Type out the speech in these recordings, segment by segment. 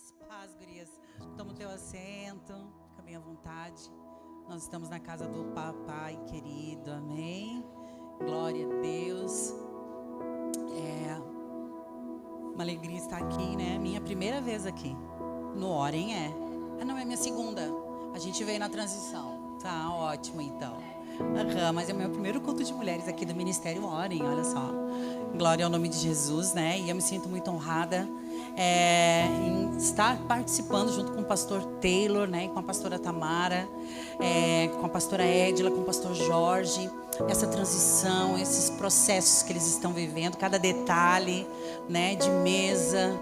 Graça e paz, gurias. Toma o teu assento, fica bem à vontade. Nós estamos na casa do papai querido, amém? Glória a Deus. É uma alegria estar aqui, né? Minha primeira vez aqui no Orem não, é minha segunda. A gente veio na transição. Tá ótimo, então. Mas é o meu primeiro culto de mulheres aqui do Ministério Orem, olha só. Glória ao nome de Jesus, né? E eu me sinto muito honrada em estar participando junto com o pastor Taylor, né? E com a pastora Tamara, com a pastora Edila, com o pastor Jorge. Essa transição, esses processos que eles estão vivendo, cada detalhe, né? De mesa,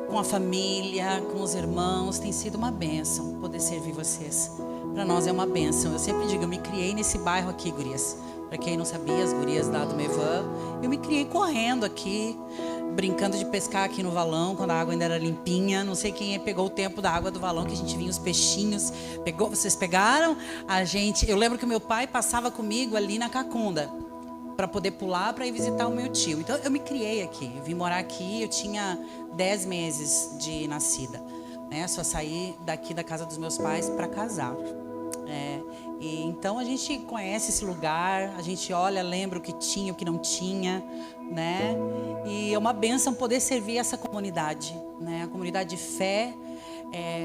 com a família, com os irmãos, tem sido uma bênção poder servir vocês. Para nós é uma bênção. Eu sempre digo, eu me criei nesse bairro aqui, gurias. Para quem não sabia, as gurias lá do Mevan, eu me criei correndo aqui, brincando de pescar aqui no valão, quando a água ainda era limpinha. Não sei quem pegou o tempo da água do valão, que a gente vinha os peixinhos. Pegou, vocês pegaram? Eu lembro que o meu pai passava comigo ali na Cacunda, para poder pular, para ir visitar o meu tio. Então eu me criei aqui, eu vim morar aqui, eu tinha 10 meses de nascida, né? Só saí daqui da casa dos meus pais para casar. E então a gente conhece esse lugar, a gente olha, lembra o que tinha, o que não tinha, né? E é uma bênção poder servir essa comunidade, né? A comunidade de fé,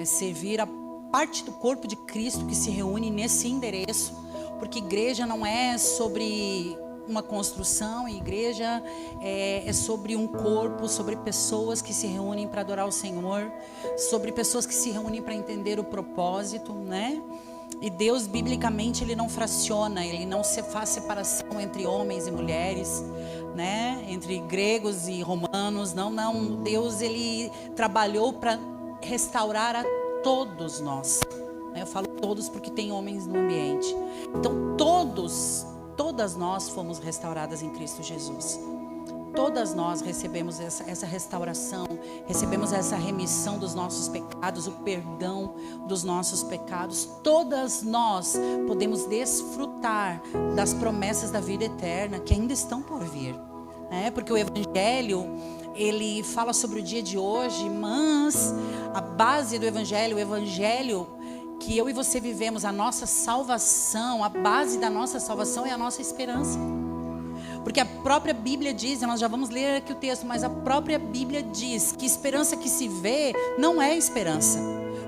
servir a parte do corpo de Cristo que se reúne nesse endereço, porque igreja não é sobre uma construção, igreja é sobre um corpo, sobre pessoas que se reúnem para adorar o Senhor, sobre pessoas que se reúnem para entender o propósito, né? E Deus, biblicamente, Ele não fraciona, Ele não faz separação entre homens e mulheres, né? Entre gregos e romanos, não. Deus, Ele trabalhou para restaurar a todos nós. Eu falo todos porque tem homens no ambiente. Então, todas nós fomos restauradas em Cristo Jesus. Todas nós recebemos essa restauração, recebemos essa remissão dos nossos pecados, o perdão dos nossos pecados. Todas nós podemos desfrutar das promessas da vida eterna que ainda estão por vir, né? Porque o Evangelho, ele fala sobre o dia de hoje, mas a base do Evangelho, o Evangelho que eu e você vivemos, a nossa salvação, a base da nossa salvação é a nossa esperança. Porque a própria Bíblia diz, nós já vamos ler aqui o texto, mas a própria Bíblia diz que esperança que se vê não é esperança.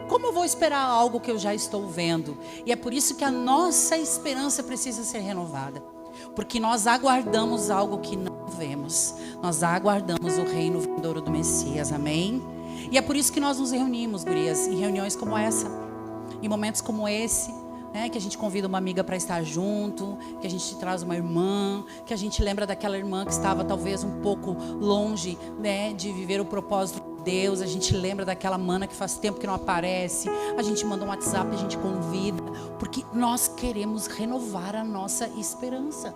Como eu vou esperar algo que eu já estou vendo? E é por isso que a nossa esperança precisa ser renovada. Porque nós aguardamos algo que não vemos. Nós aguardamos o reino vindouro do Messias, amém? E é por isso que nós nos reunimos, gurias, em reuniões como essa, em momentos como esse, que a gente convida uma amiga para estar junto, que a gente traz uma irmã, que a gente lembra daquela irmã que estava talvez um pouco longe, né, de viver o propósito de Deus. A gente lembra daquela mana que faz tempo que não aparece, a gente manda um WhatsApp, a gente convida, porque nós queremos renovar a nossa esperança.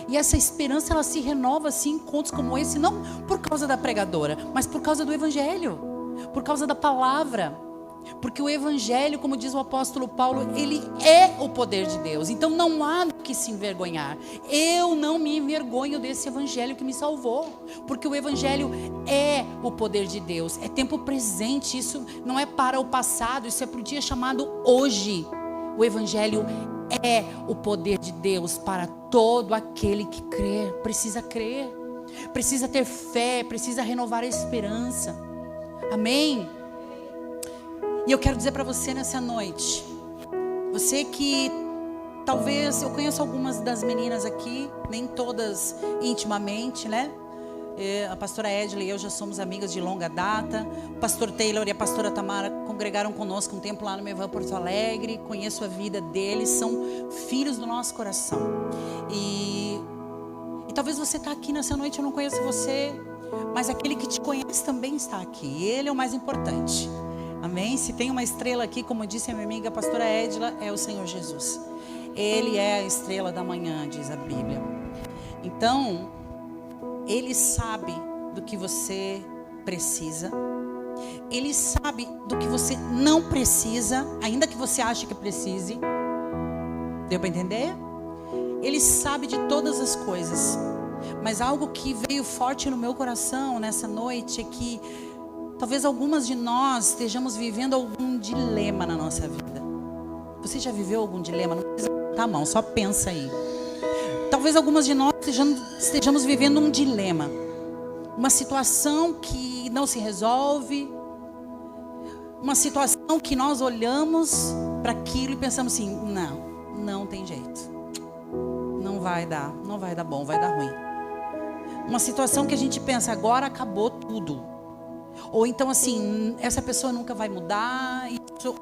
E essa esperança, ela se renova assim em encontros como esse, não por causa da pregadora, mas por causa do Evangelho, por causa da palavra. Porque o Evangelho, como diz o apóstolo Paulo, ele é o poder de Deus. Então não há do que se envergonhar. Eu não me envergonho desse Evangelho que me salvou, porque o Evangelho é o poder de Deus. É tempo presente, isso não é para o passado, isso é para o dia chamado hoje. O Evangelho é o poder de Deus para todo aquele que crer. Precisa crer, precisa ter fé, precisa renovar a esperança. Amém? E eu quero dizer para você nessa noite, você que talvez, eu conheço algumas das meninas aqui, nem todas intimamente, né? A pastora Edila e eu já somos amigas de longa data. O pastor Taylor e a pastora Tamara congregaram conosco um tempo lá no Mevan Porto Alegre. Conheço a vida deles, são filhos do nosso coração. E talvez você está aqui nessa noite, eu não conheço você, mas aquele que te conhece também está aqui. Ele é o mais importante. Amém? Se tem uma estrela aqui, como disse a minha amiga a pastora Edila, é o Senhor Jesus. Ele é a estrela da manhã, diz a Bíblia. Então, Ele sabe do que você precisa. Ele sabe do que você não precisa, ainda que você ache que precise. Deu para entender? Ele sabe de todas as coisas. Mas algo que veio forte no meu coração nessa noite é que Talvez algumas de nós estejamos vivendo algum dilema na nossa vida. Você já viveu algum dilema? Não precisa botar a mão, só pensa aí. Talvez algumas de nós estejamos vivendo um dilema. Uma situação que não se resolve. Uma situação que nós olhamos para aquilo e pensamos assim, não tem jeito. Não vai dar bom, vai dar ruim. Uma situação que a gente pensa, agora acabou tudo. Ou então assim, essa pessoa nunca vai mudar,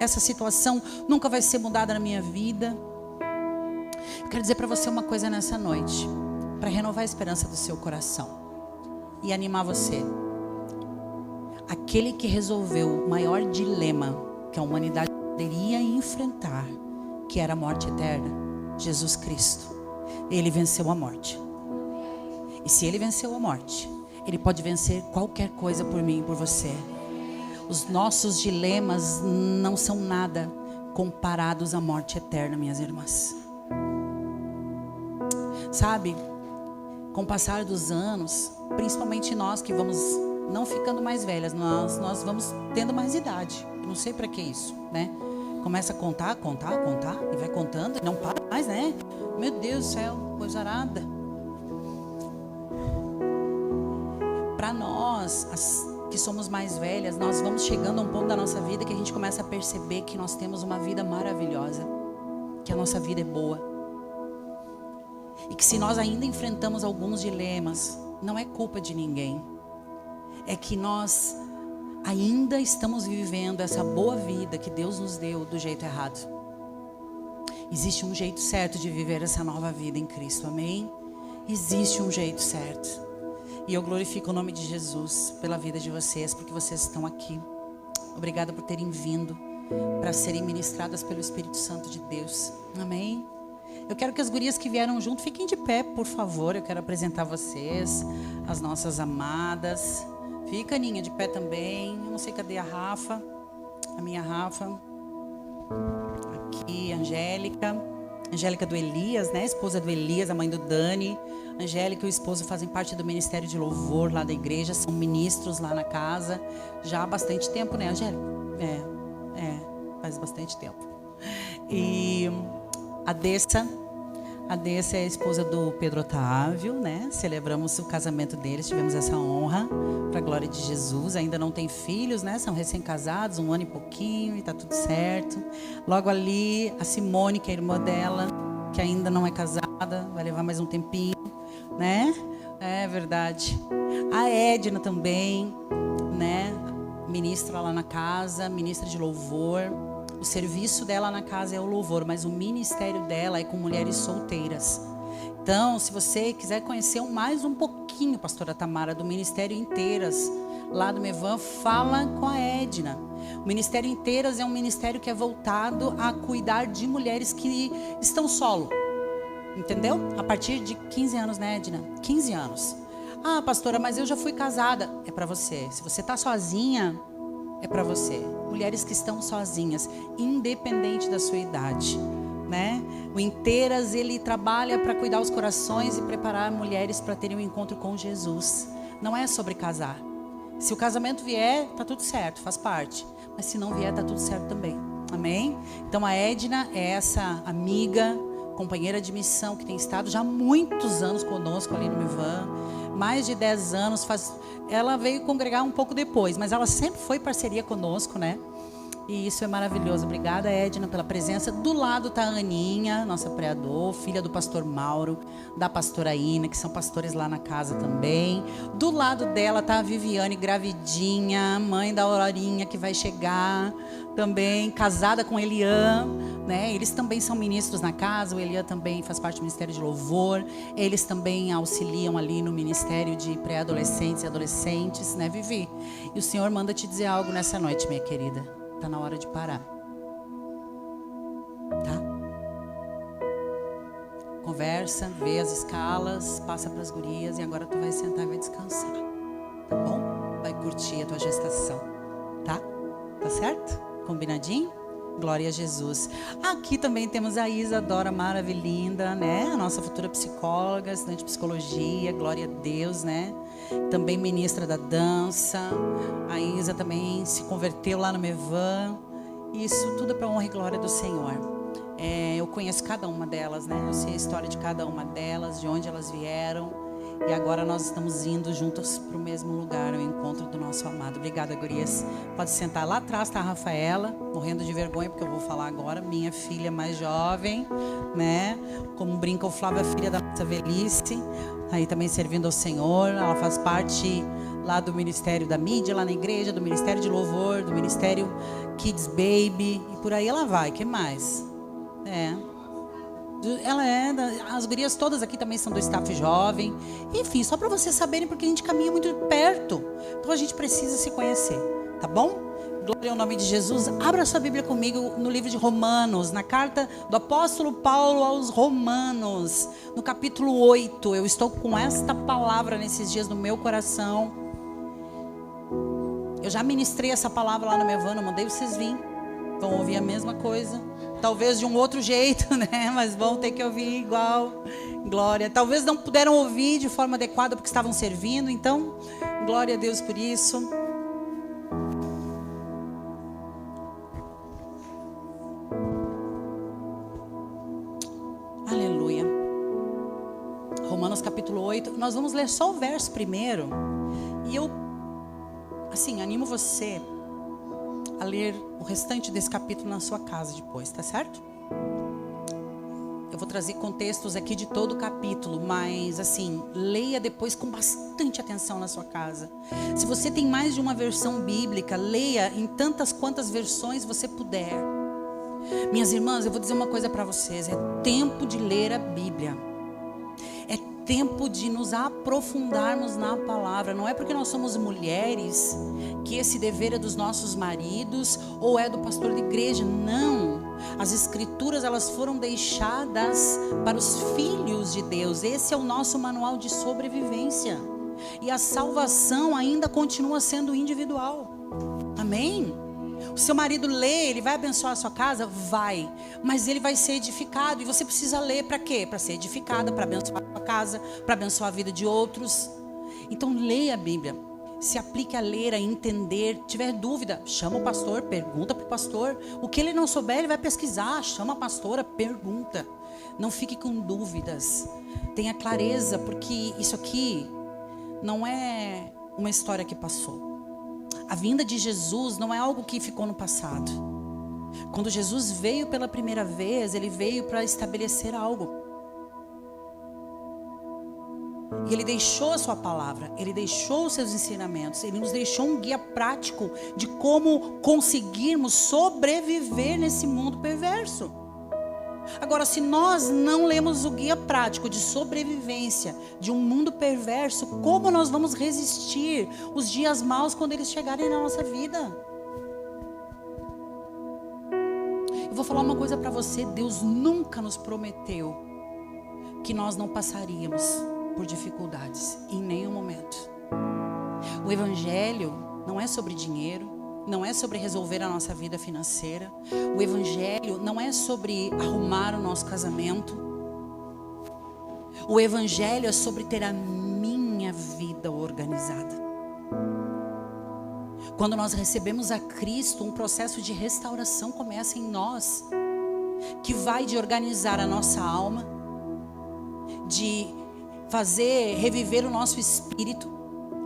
essa situação nunca vai ser mudada na minha vida. Eu quero dizer para você uma coisa nessa noite, para renovar a esperança do seu coração e animar você. Aquele que resolveu o maior dilema que a humanidade poderia enfrentar, que era a morte eterna, Jesus Cristo. Ele venceu a morte. E se ele venceu a morte, ele pode vencer qualquer coisa por mim e por você. Os nossos dilemas não são nada comparados à morte eterna, minhas irmãs. Sabe, com o passar dos anos, principalmente nós que vamos não ficando mais velhas, nós vamos tendo mais idade. Não sei para que isso, né? Começa a contar e vai contando e não para mais, né? Meu Deus do céu, coisa arada. Para nós, que somos mais velhas, nós vamos chegando a um ponto da nossa vida que a gente começa a perceber que nós temos uma vida maravilhosa, que a nossa vida é boa. E que se nós ainda enfrentamos alguns dilemas, não é culpa de ninguém. É que nós ainda estamos vivendo essa boa vida que Deus nos deu do jeito errado. Existe um jeito certo de viver essa nova vida em Cristo, amém? Existe um jeito certo. E eu glorifico o nome de Jesus pela vida de vocês, porque vocês estão aqui. Obrigada por terem vindo para serem ministradas pelo Espírito Santo de Deus, amém? Eu quero que as gurias que vieram junto fiquem de pé, por favor. Eu quero apresentar vocês, as nossas amadas. Fica, Aninha, de pé também. Eu não sei cadê a Rafa. A minha Rafa. Aqui, Angélica. Angélica do Elias, né? Esposa do Elias, a mãe do Dani. Angélica e o esposo fazem parte do Ministério de Louvor lá da igreja. São ministros lá na casa. Já há bastante tempo, né, Angélica? Faz bastante tempo. E a Dessa é a esposa do Pedro Otávio, né? Celebramos o casamento deles, tivemos essa honra, para a glória de Jesus. Ainda não tem filhos, né? São recém-casados, 1 ano e pouquinho, e tá tudo certo. Logo ali, a Simone, que é a irmã dela, que ainda não é casada, vai levar mais um tempinho, né? É verdade. A Edna também, né? Ministra lá na casa, ministra de louvor. O serviço dela na casa é o louvor, mas o ministério dela é com mulheres solteiras. Então, se você quiser conhecer mais um pouquinho, pastora Tamara, do Ministério Inteiras, lá do Mevan, fala com a Edna. O Ministério Inteiras é um ministério que é voltado a cuidar de mulheres que estão solo. Entendeu? A partir de 15 anos, né, Edna? 15 anos. Ah, pastora, mas eu já fui casada. É para você. Se você está sozinha, é para você. Mulheres que estão sozinhas, independente da sua idade, né? O Inteiras, ele trabalha para cuidar os corações e preparar mulheres para terem um encontro com Jesus. Não é sobre casar. Se o casamento vier, tá tudo certo, faz parte. Mas se não vier, tá tudo certo também. Amém? Então a Edna é essa amiga, companheira de missão que tem estado já há muitos anos conosco ali no Mevan. Mais de 10 anos, ela veio congregar um pouco depois, mas ela sempre foi parceria conosco, né? E isso é maravilhoso. Obrigada, Edna, pela presença. Do lado está a Aninha, nossa preador, filha do pastor Mauro, da pastora Ina, que são pastores lá na casa também. Do lado dela está a Viviane, gravidinha, mãe da Aurorinha, que vai chegar também, casada com Elian, né? Eles também são ministros na casa. O Elian também faz parte do Ministério de Louvor. Eles também auxiliam ali no Ministério de Pré-Adolescentes e Adolescentes, né, Vivi? E o Senhor manda te dizer algo nessa noite, minha querida. Tá na hora de parar, tá? Conversa, vê as escalas, passa para as gurias e agora tu vai sentar e vai descansar, tá bom? Vai curtir a tua gestação, tá? Tá certo? Combinadinho? Glória a Jesus. Aqui também temos a Isadora maravilhinda, né? A nossa futura psicóloga, estudante de psicologia, glória a Deus, né? Também ministra da dança. A Isa também se converteu lá no Mevan. Isso tudo é para a honra e glória do Senhor. Eu conheço cada uma delas, né? Eu sei a história de cada uma delas, de onde elas vieram. E agora nós estamos indo juntos para o mesmo lugar, o encontro do nosso amado. Obrigada, gurias. Pode sentar. Lá atrás está a Rafaela, morrendo de vergonha, porque eu vou falar agora. Minha filha mais jovem, né? Como brinca o Flávio, a filha da nossa velhice. Aí também servindo ao Senhor. Ela faz parte lá do Ministério da Mídia, lá na igreja, do Ministério de Louvor, do Ministério Kids Baby. E por aí ela vai. O que mais? As gurias todas aqui também são do staff jovem. Enfim, só para vocês saberem, porque a gente caminha muito perto. Então a gente precisa se conhecer, tá bom? Glória ao nome de Jesus. Abra sua Bíblia comigo no livro de Romanos, na carta do apóstolo Paulo aos Romanos, no capítulo 8. Eu estou com esta palavra nesses dias no meu coração. Eu já ministrei essa palavra lá no Mevan, eu mandei vocês virem. Vão ouvir a mesma coisa. Talvez de um outro jeito, né? Mas vão ter que ouvir igual. Glória. Talvez não puderam ouvir de forma adequada porque estavam servindo. Então, glória a Deus por isso. Aleluia. Romanos capítulo 8. Nós vamos ler só o verso primeiro. E eu, assim, animo você a ler o restante desse capítulo na sua casa depois, tá certo? Eu vou trazer contextos aqui de todo o capítulo, mas assim, leia depois com bastante atenção na sua casa. Se você tem mais de uma versão bíblica, leia em tantas quantas versões você puder. Minhas irmãs, eu vou dizer uma coisa para vocês, é tempo de ler a Bíblia. É tempo de nos aprofundarmos na palavra. Não é porque nós somos mulheres que esse dever é dos nossos maridos ou é do pastor de igreja. Não. As escrituras, elas foram deixadas para os filhos de Deus. Esse é o nosso manual de sobrevivência. E a salvação ainda continua sendo individual. Amém? O seu marido lê, ele vai abençoar a sua casa? Vai. Mas ele vai ser edificado. E você precisa ler para quê? Para ser edificada, para abençoar a sua casa, para abençoar a vida de outros. Então leia a Bíblia. Se aplique a ler, a entender. Tiver dúvida, chama o pastor, pergunta para o pastor. O que ele não souber, ele vai pesquisar. Chama a pastora, pergunta. Não fique com dúvidas. Tenha clareza, porque isso aqui não é uma história que passou. A vinda de Jesus não é algo que ficou no passado. Quando Jesus veio pela primeira vez, ele veio para estabelecer algo. E ele deixou a sua palavra, ele deixou os seus ensinamentos, ele nos deixou um guia prático de como conseguirmos sobreviver nesse mundo perverso. Agora, se nós não lemos o guia prático de sobrevivência de um mundo perverso, como nós vamos resistir os dias maus quando eles chegarem na nossa vida? Eu vou falar uma coisa para você, Deus nunca nos prometeu que nós não passaríamos por dificuldades, em nenhum momento. O Evangelho não é sobre dinheiro, não é sobre resolver a nossa vida financeira. O Evangelho não é sobre arrumar o nosso casamento. O Evangelho é sobre ter a minha vida organizada. Quando nós recebemos a Cristo, um processo de restauração começa em nós, que vai de organizar a nossa alma, de fazer reviver o nosso espírito,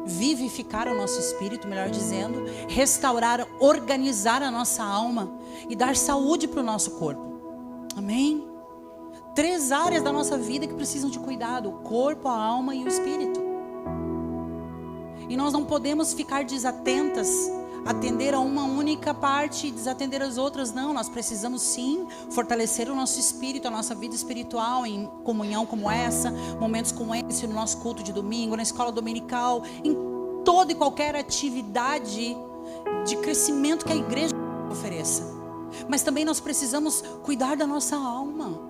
vivificar o nosso espírito, melhor dizendo, restaurar, organizar a nossa alma e dar saúde para o nosso corpo. Amém? 3 áreas da nossa vida que precisam de cuidado: o corpo, a alma e o espírito. E nós não podemos ficar desatentas, atender a uma única parte e desatender as outras. Não, nós precisamos sim fortalecer o nosso espírito, a nossa vida espiritual em comunhão como essa, momentos como esse, no nosso culto de domingo, na escola dominical, em toda e qualquer atividade de crescimento que a igreja ofereça. Mas também nós precisamos cuidar da nossa alma,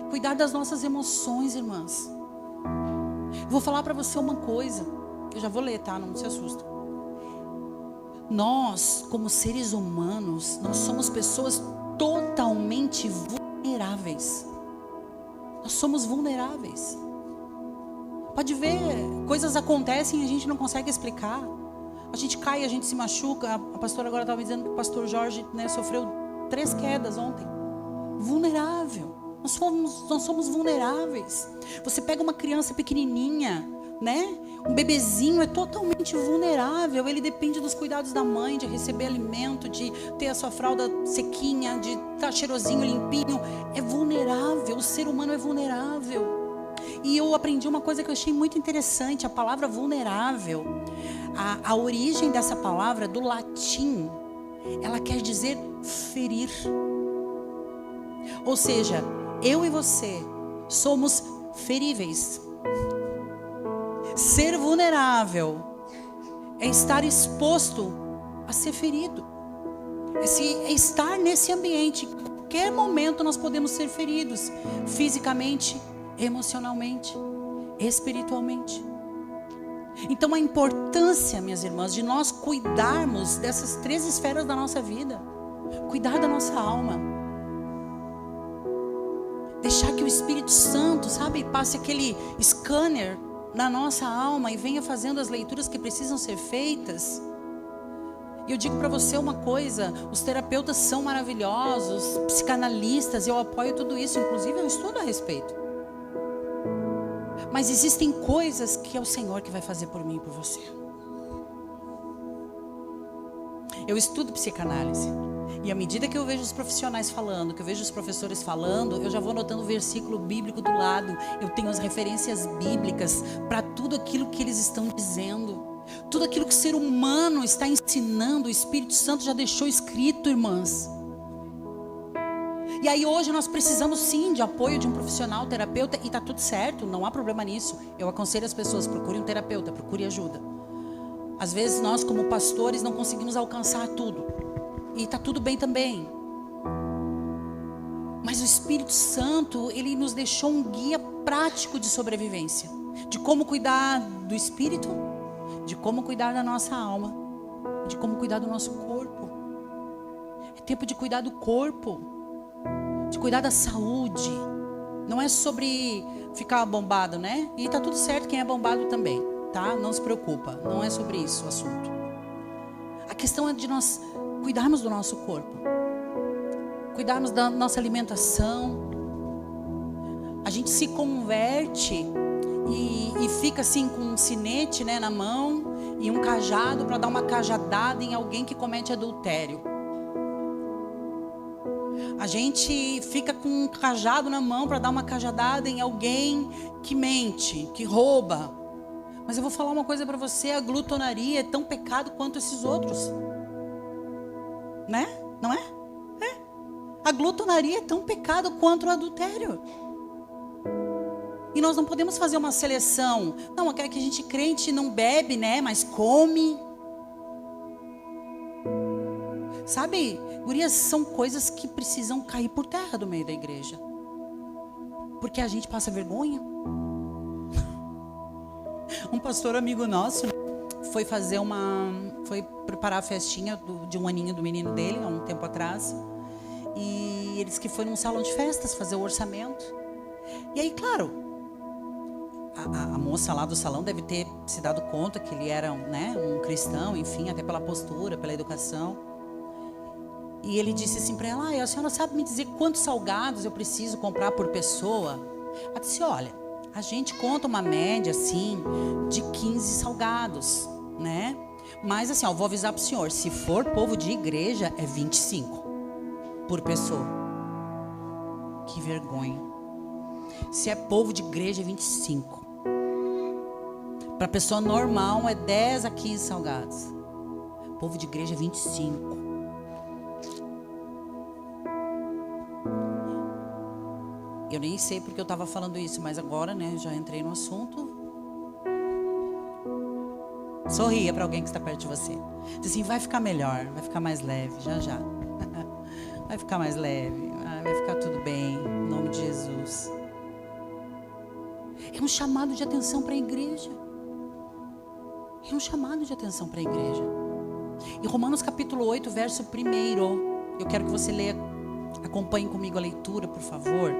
cuidar das nossas emoções, irmãs. Eu vou falar para você uma coisa, eu já vou ler, tá? Não se assusta. Nós, como seres humanos, nós somos pessoas totalmente vulneráveis. Nós somos vulneráveis. Pode ver, coisas acontecem e a gente não consegue explicar. A gente cai, a gente se machuca. A pastora agora estava me dizendo que o pastor Jorge, né, sofreu 3 quedas ontem. Vulnerável. Nós somos vulneráveis. Você pega uma criança pequenininha, né? Um bebezinho é totalmente vulnerável. Ele depende dos cuidados da mãe, de receber alimento, de ter a sua fralda sequinha, de estar cheirosinho, limpinho. É vulnerável. O ser humano é vulnerável. E eu aprendi uma coisa que eu achei muito interessante. A palavra vulnerável, a origem dessa palavra do latim, ela quer dizer ferir. Ou seja, eu e você somos feríveis. Ser vulnerável é estar exposto a ser ferido. É estar nesse ambiente. Em qualquer momento nós podemos ser feridos. Fisicamente, emocionalmente, espiritualmente. Então a importância, minhas irmãs, de nós cuidarmos dessas 3 esferas da nossa vida. Cuidar da nossa alma. Deixar que o Espírito Santo, sabe, passe aquele scanner na nossa alma e venha fazendo as leituras que precisam ser feitas. E eu digo para você uma coisa: os terapeutas são maravilhosos, psicanalistas, eu apoio tudo isso, inclusive eu estudo a respeito. Mas existem coisas que é o Senhor que vai fazer por mim e por você. Eu estudo psicanálise. E à medida que eu vejo os profissionais falando, que eu vejo os professores falando, eu já vou anotando o versículo bíblico do lado. Eu tenho as referências bíblicas para tudo aquilo que eles estão dizendo. Tudo aquilo que o ser humano está ensinando, o Espírito Santo já deixou escrito, irmãs. E aí hoje nós precisamos sim de apoio de um profissional, terapeuta, e está tudo certo, não há problema nisso. Eu aconselho as pessoas, procure um terapeuta, procure ajuda. Às vezes nós como pastores não conseguimos alcançar tudo. E está tudo bem também. Mas o Espírito Santo, ele nos deixou um guia prático de sobrevivência. De como cuidar do espírito, de como cuidar da nossa alma, de como cuidar do nosso corpo. É tempo de cuidar do corpo, de cuidar da saúde. Não é sobre ficar bombado, né? E está tudo certo quem é bombado também, tá? Não se preocupa, não é sobre isso o assunto. A questão é de nós cuidarmos do nosso corpo, cuidarmos da nossa alimentação. A gente se converte e fica assim com um sinete, né, na mão e um cajado para dar uma cajadada em alguém que comete adultério. A gente fica com um cajado na mão para dar uma cajadada em alguém que mente, que rouba. Mas eu vou falar uma coisa para você: a glutonaria é tão pecado quanto esses outros. Né? Não é? É. A glutonaria é tão pecado quanto o adultério. E nós não podemos fazer uma seleção. Não, aquela que a gente crente não bebe, né? Mas come. Sabe, gurias, são coisas que precisam cair por terra do meio da igreja. Porque a gente passa vergonha. Um pastor amigo nosso foi preparar a festinha de um aninho do menino dele, há um tempo atrás. E ele disse que foi num salão de festas fazer o orçamento. E aí, claro, a moça lá do salão deve ter se dado conta que ele era, né, um cristão, enfim, até pela postura, pela educação. E ele disse assim para ela: a senhora sabe me dizer quantos salgados eu preciso comprar por pessoa? Ela disse: olha, a gente conta uma média assim de 15 salgados, né? Mas assim, vou avisar para o senhor, se for povo de igreja é 25 por pessoa. Que vergonha. Se é povo de igreja é 25. Para pessoa normal é 10 a 15 salgados. Povo de igreja é 25. Eu nem sei porque eu estava falando isso, mas agora, né, já entrei no assunto. Sorria para alguém que está perto de você. Diz assim: vai ficar melhor, vai ficar mais leve, já já. Vai ficar mais leve, vai ficar tudo bem, em nome de Jesus. É um chamado de atenção para a igreja. É um chamado de atenção para a igreja. Em Romanos capítulo 8, verso 1, eu quero que você leia Acompanhem comigo a leitura, por favor.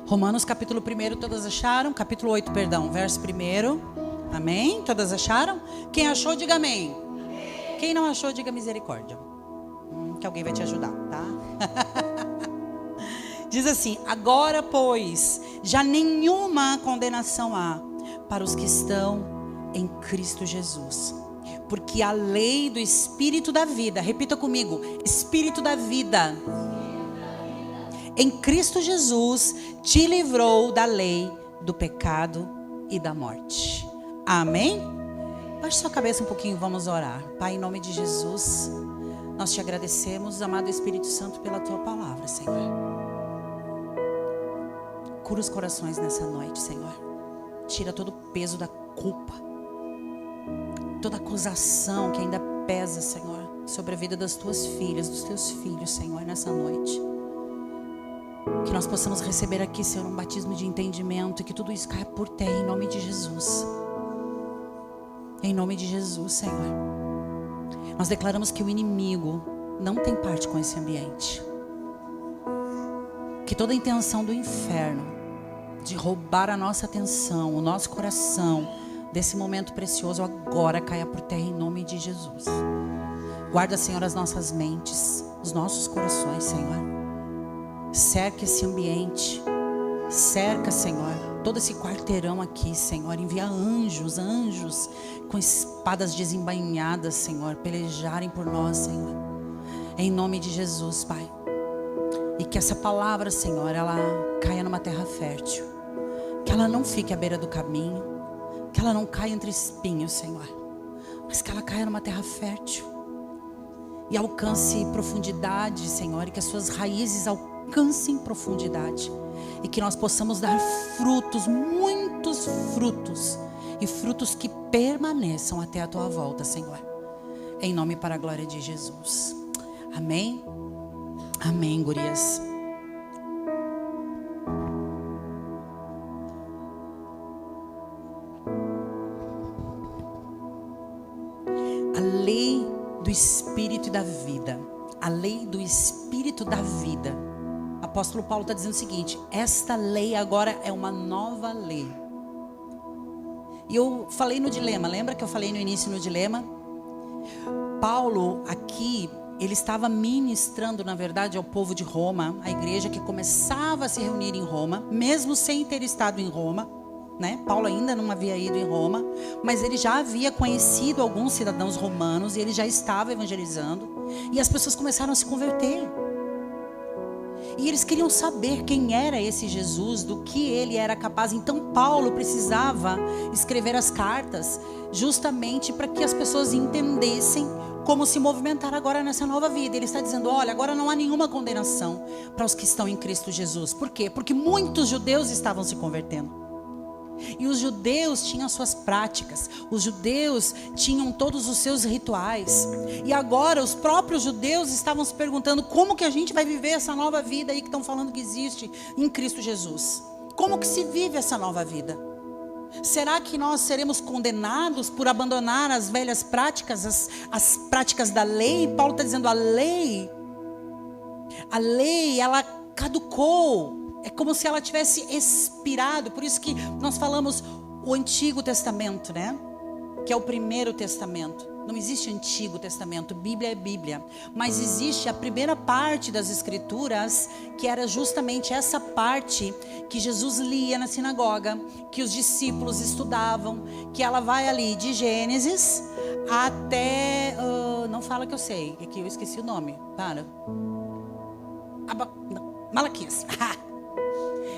Romanos capítulo 1, todas acharam? Capítulo 8, perdão, verso 1. Amém? Todas acharam? Quem achou, diga amém. Quem não achou, diga misericórdia. Que alguém vai te ajudar, tá? Diz assim: agora, pois, já nenhuma condenação há para os que estão em Cristo Jesus. Porque a lei do Espírito da vida, repita comigo, Espírito da vida, em Cristo Jesus te livrou da lei do pecado e da morte. Amém? Baixe sua cabeça um pouquinho, vamos orar. Pai, em nome de Jesus, nós te agradecemos, amado Espírito Santo, pela tua palavra, Senhor. Cura os corações nessa noite, Senhor. Tira todo o peso da culpa, toda acusação que ainda pesa, Senhor, sobre a vida das tuas filhas, dos teus filhos, Senhor, nessa noite. Que nós possamos receber aqui, Senhor, um batismo de entendimento e que tudo isso caia por terra em nome de Jesus. Em nome de Jesus, Senhor. Nós declaramos que o inimigo não tem parte com esse ambiente. Que toda a intenção do inferno de roubar a nossa atenção, o nosso coração, desse momento precioso, agora caia por terra em nome de Jesus. Guarda, Senhor, as nossas mentes, os nossos corações, Senhor. Cerca esse ambiente, cerca, Senhor, todo esse quarteirão aqui, Senhor. Envia anjos com espadas desembainhadas, Senhor, pelejarem por nós, Senhor, em nome de Jesus, Pai. E que essa palavra, Senhor, ela caia numa terra fértil, que ela não fique à beira do caminho, que ela não caia entre espinhos, Senhor, mas que ela caia numa terra fértil e alcance profundidade, Senhor, e que as suas raízes alcancem profundidade e que nós possamos dar frutos, muitos frutos, e frutos que permaneçam até a tua volta, Senhor, em nome e para a glória de Jesus. Amém? Amém, gurias. A lei do Espírito e da vida. A lei do Espírito da vida. O apóstolo Paulo está dizendo o seguinte: esta lei agora é uma nova lei. E eu falei no dilema, lembra que eu falei no início no dilema? Paulo aqui, ele estava ministrando, na verdade, ao povo de Roma, a igreja que começava a se reunir em Roma, mesmo sem ter estado em Roma, né? Paulo ainda não havia ido em Roma, mas ele já havia conhecido alguns cidadãos romanos e ele já estava evangelizando, e as pessoas começaram a se converter. E eles queriam saber quem era esse Jesus, do que ele era capaz. Então Paulo precisava escrever as cartas justamente para que as pessoas entendessem como se movimentar agora nessa nova vida. Ele está dizendo: olha, agora não há nenhuma condenação para os que estão em Cristo Jesus. Por quê? Porque muitos judeus estavam se convertendo. E os judeus tinham suas práticas, os judeus tinham todos os seus rituais. E agora os próprios judeus estavam se perguntando: como que a gente vai viver essa nova vida aí que estão falando que existe em Cristo Jesus? Como que se vive essa nova vida? Será que nós seremos condenados por abandonar as velhas práticas, as práticas da lei? Paulo está dizendo: a lei ela caducou. É como se ela tivesse expirado. Por isso que nós falamos o Antigo Testamento, né? Que é o primeiro testamento. Não existe Antigo Testamento, Bíblia é Bíblia. Mas existe a primeira parte das Escrituras, que era justamente essa parte que Jesus lia na sinagoga, que os discípulos estudavam, que ela vai ali de Gênesis até... não fala que eu sei, é que eu esqueci o nome. Para. Malaquias.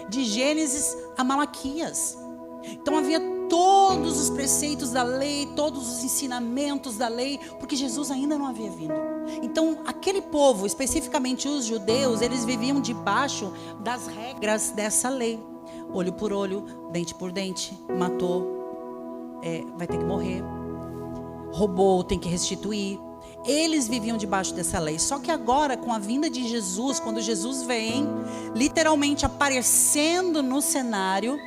De Gênesis a Malaquias. Então havia todos os preceitos da lei, todos os ensinamentos da lei, porque Jesus ainda não havia vindo. Então aquele povo, especificamente os judeus, eles viviam debaixo das regras dessa lei. Olho por olho, dente por dente, matou, vai ter que morrer. roubou tem que restituir. Eles viviam debaixo dessa lei. Só que agora, com a vinda de Jesus, quando Jesus vem, literalmente aparecendo no cenário,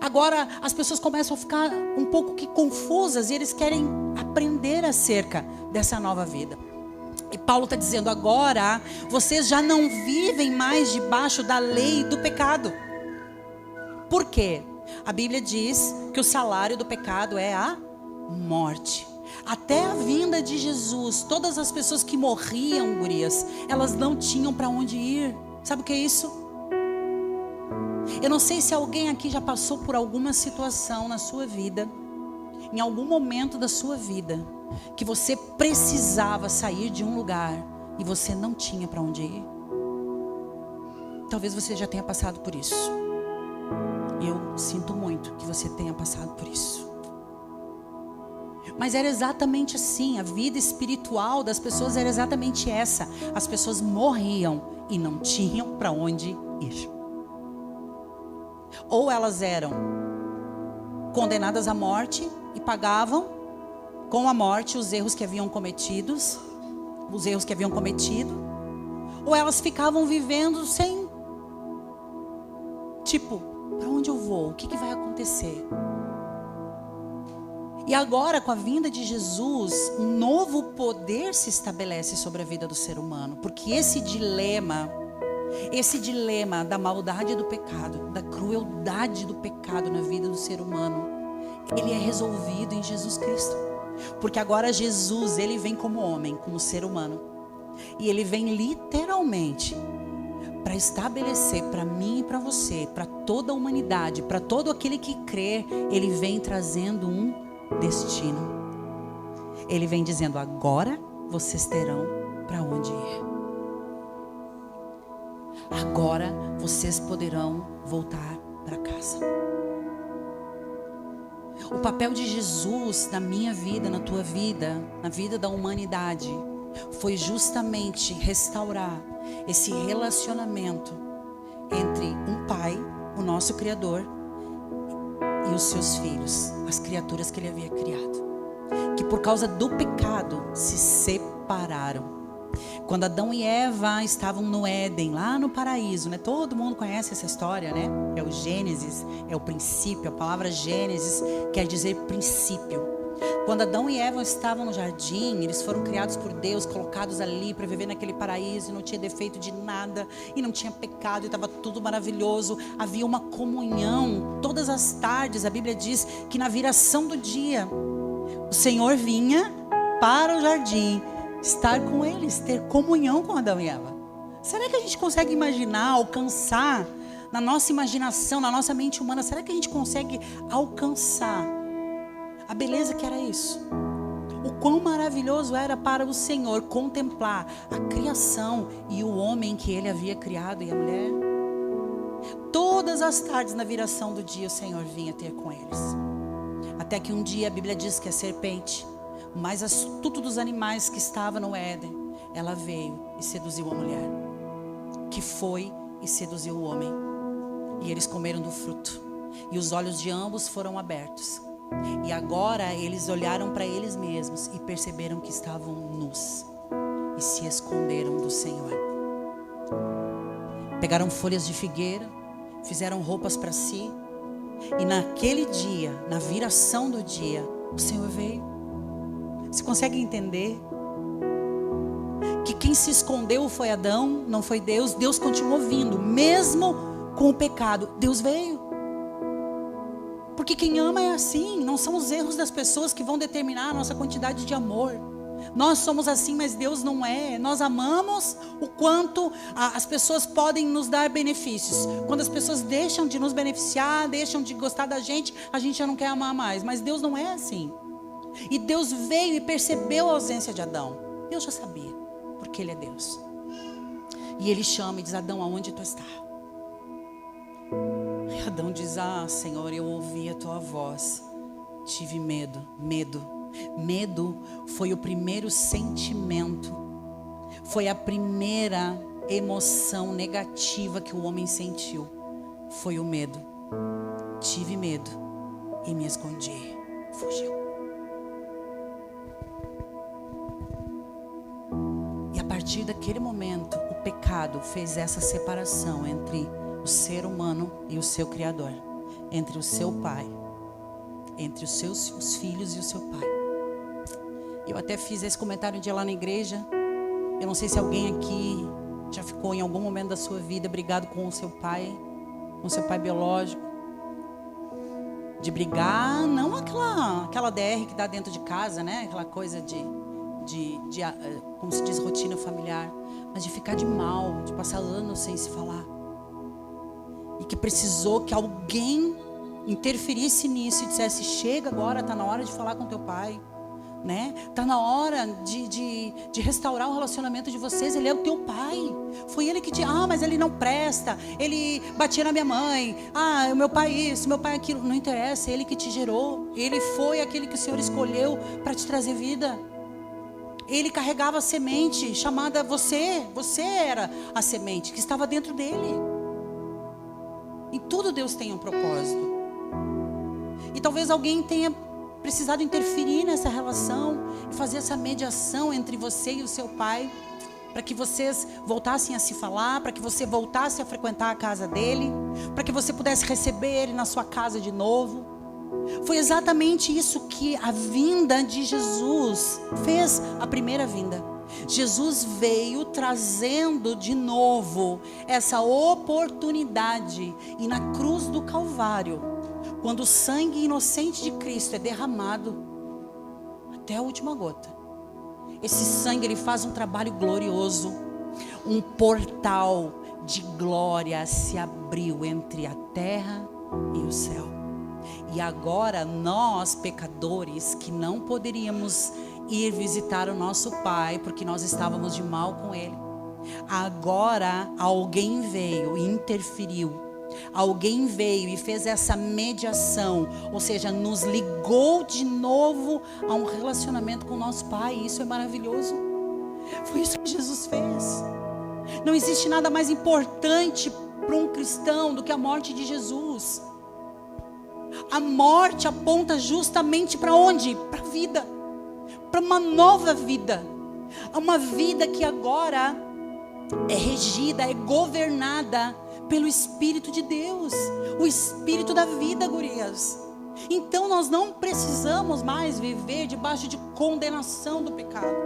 agora as pessoas começam a ficar um pouco que confusas e eles querem aprender acerca dessa nova vida. E Paulo está dizendo: agora vocês já não vivem mais debaixo da lei do pecado. Por quê? A Bíblia diz que o salário do pecado é a morte. Até a vinda de Jesus, todas as pessoas que morriam, gurias, elas não tinham para onde ir. Sabe o que é isso? Eu não sei se alguém aqui já passou por alguma situação na sua vida, em algum momento da sua vida, que você precisava sair de um lugar e você não tinha para onde ir. Talvez você já tenha passado por isso. E eu sinto muito que você tenha passado por isso. Mas era exatamente assim, a vida espiritual das pessoas era exatamente essa. As pessoas morriam e não tinham para onde ir. Ou elas eram condenadas à morte e pagavam com a morte os erros que haviam cometido, ou elas ficavam vivendo sem, tipo, para onde eu vou? O que vai acontecer? E agora, com a vinda de Jesus, um novo poder se estabelece sobre a vida do ser humano. Porque esse dilema da maldade do pecado, da crueldade do pecado na vida do ser humano, ele é resolvido em Jesus Cristo. Porque agora Jesus, ele vem como homem, como ser humano. E ele vem literalmente para estabelecer para mim e para você, para toda a humanidade, para todo aquele que crê, ele vem trazendo um destino. Ele vem dizendo: agora vocês terão para onde ir. Agora vocês poderão voltar para casa. O papel de Jesus na minha vida, na tua vida, na vida da humanidade, foi justamente restaurar esse relacionamento entre um pai, o nosso Criador, e os seus filhos, as criaturas que ele havia criado, que por causa do pecado se separaram. Quando Adão e Eva estavam no Éden, lá no paraíso, né? Todo mundo conhece essa história, né? É o Gênesis, é o princípio. A palavra Gênesis quer dizer princípio. Quando Adão e Eva estavam no jardim, eles foram criados por Deus, colocados ali para viver naquele paraíso, e não tinha defeito de nada, e não tinha pecado, e estava tudo maravilhoso. Havia uma comunhão todas as tardes. A Bíblia diz que na viração do dia, o Senhor vinha para o jardim estar com eles, ter comunhão com Adão e Eva. Será que a gente consegue imaginar, alcançar, na nossa imaginação, na nossa mente humana, será que a gente consegue alcançar a beleza que era isso? O quão maravilhoso era para o Senhor contemplar a criação e o homem que ele havia criado e a mulher. Todas as tardes na viração do dia o Senhor vinha ter com eles. Até que um dia a Bíblia diz que a serpente, o mais astuto dos animais que estava no Éden, ela veio e seduziu a mulher, que foi e seduziu o homem. E eles comeram do fruto, e os olhos de ambos foram abertos. E agora eles olharam para eles mesmos e perceberam que estavam nus e se esconderam do Senhor. Pegaram folhas de figueira, fizeram roupas para si, e naquele dia, na viração do dia, o Senhor veio. Você consegue entender que quem se escondeu foi Adão, não foi Deus? Deus continuou vindo, mesmo com o pecado. Deus veio. Porque quem ama é assim. Não são os erros das pessoas que vão determinar a nossa quantidade de amor. Nós somos assim, mas Deus não é. Nós amamos o quanto as pessoas podem nos dar benefícios. Quando as pessoas deixam de nos beneficiar, deixam de gostar da gente, a gente já não quer amar mais. Mas Deus não é assim. E Deus veio e percebeu a ausência de Adão. Deus já sabia, porque Ele é Deus. E Ele chama e diz: Adão, aonde tu está? E Adão diz: Senhor, eu ouvi a tua voz, tive medo. Medo foi o primeiro sentimento, foi a primeira emoção negativa que o homem sentiu. Foi o medo. Tive medo e me escondi, fugiu. partir daquele momento, o pecado fez essa separação entre o ser humano e o seu Criador, entre o seu pai, entre os filhos e o seu pai. Eu até fiz esse comentário um dia lá na igreja. Eu não sei se alguém aqui já ficou em algum momento da sua vida brigado com o seu pai biológico. De brigar, não aquela DR que dá dentro de casa, né? Aquela coisa de como se diz, rotina familiar. Mas de ficar de mal, de passar anos sem se falar. E que precisou que alguém interferisse nisso e dissesse: chega agora, está na hora de falar com teu pai. Né? Tá na hora de restaurar o relacionamento de vocês. Ele é o teu pai. Foi ele que te... mas ele não presta. Ele batia na minha mãe. O meu pai isso, meu pai aquilo. Não interessa, ele que te gerou. Ele foi aquele que o Senhor escolheu para te trazer vida. Ele carregava a semente chamada você. Você era a semente que estava dentro dele. Em tudo Deus tem um propósito. E talvez alguém tenha precisado interferir nessa relação e fazer essa mediação entre você e o seu pai, para que vocês voltassem a se falar, para que você voltasse a frequentar a casa dele, para que você pudesse receber ele na sua casa de novo. Foi exatamente isso que a vinda de Jesus fez, a primeira vinda. Jesus veio trazendo de novo essa oportunidade, e na cruz do Calvário, quando o sangue inocente de Cristo é derramado até a última gota, esse sangue ele faz um trabalho glorioso. Um portal de glória se abriu entre a terra e o céu. E agora nós, pecadores, que não poderíamos ir visitar o nosso Pai porque nós estávamos de mal com Ele, agora alguém veio e interferiu. Alguém veio e fez essa mediação, ou seja, nos ligou de novo a um relacionamento com o nosso Pai. Isso é maravilhoso. Foi isso que Jesus fez. Não existe nada mais importante para um cristão do que a morte de Jesus. A morte aponta justamente para onde? Para a vida, para uma nova vida, uma vida que agora é regida, é governada pelo Espírito de Deus, o Espírito da vida, gurias. Então nós não precisamos mais viver debaixo de condenação do pecado.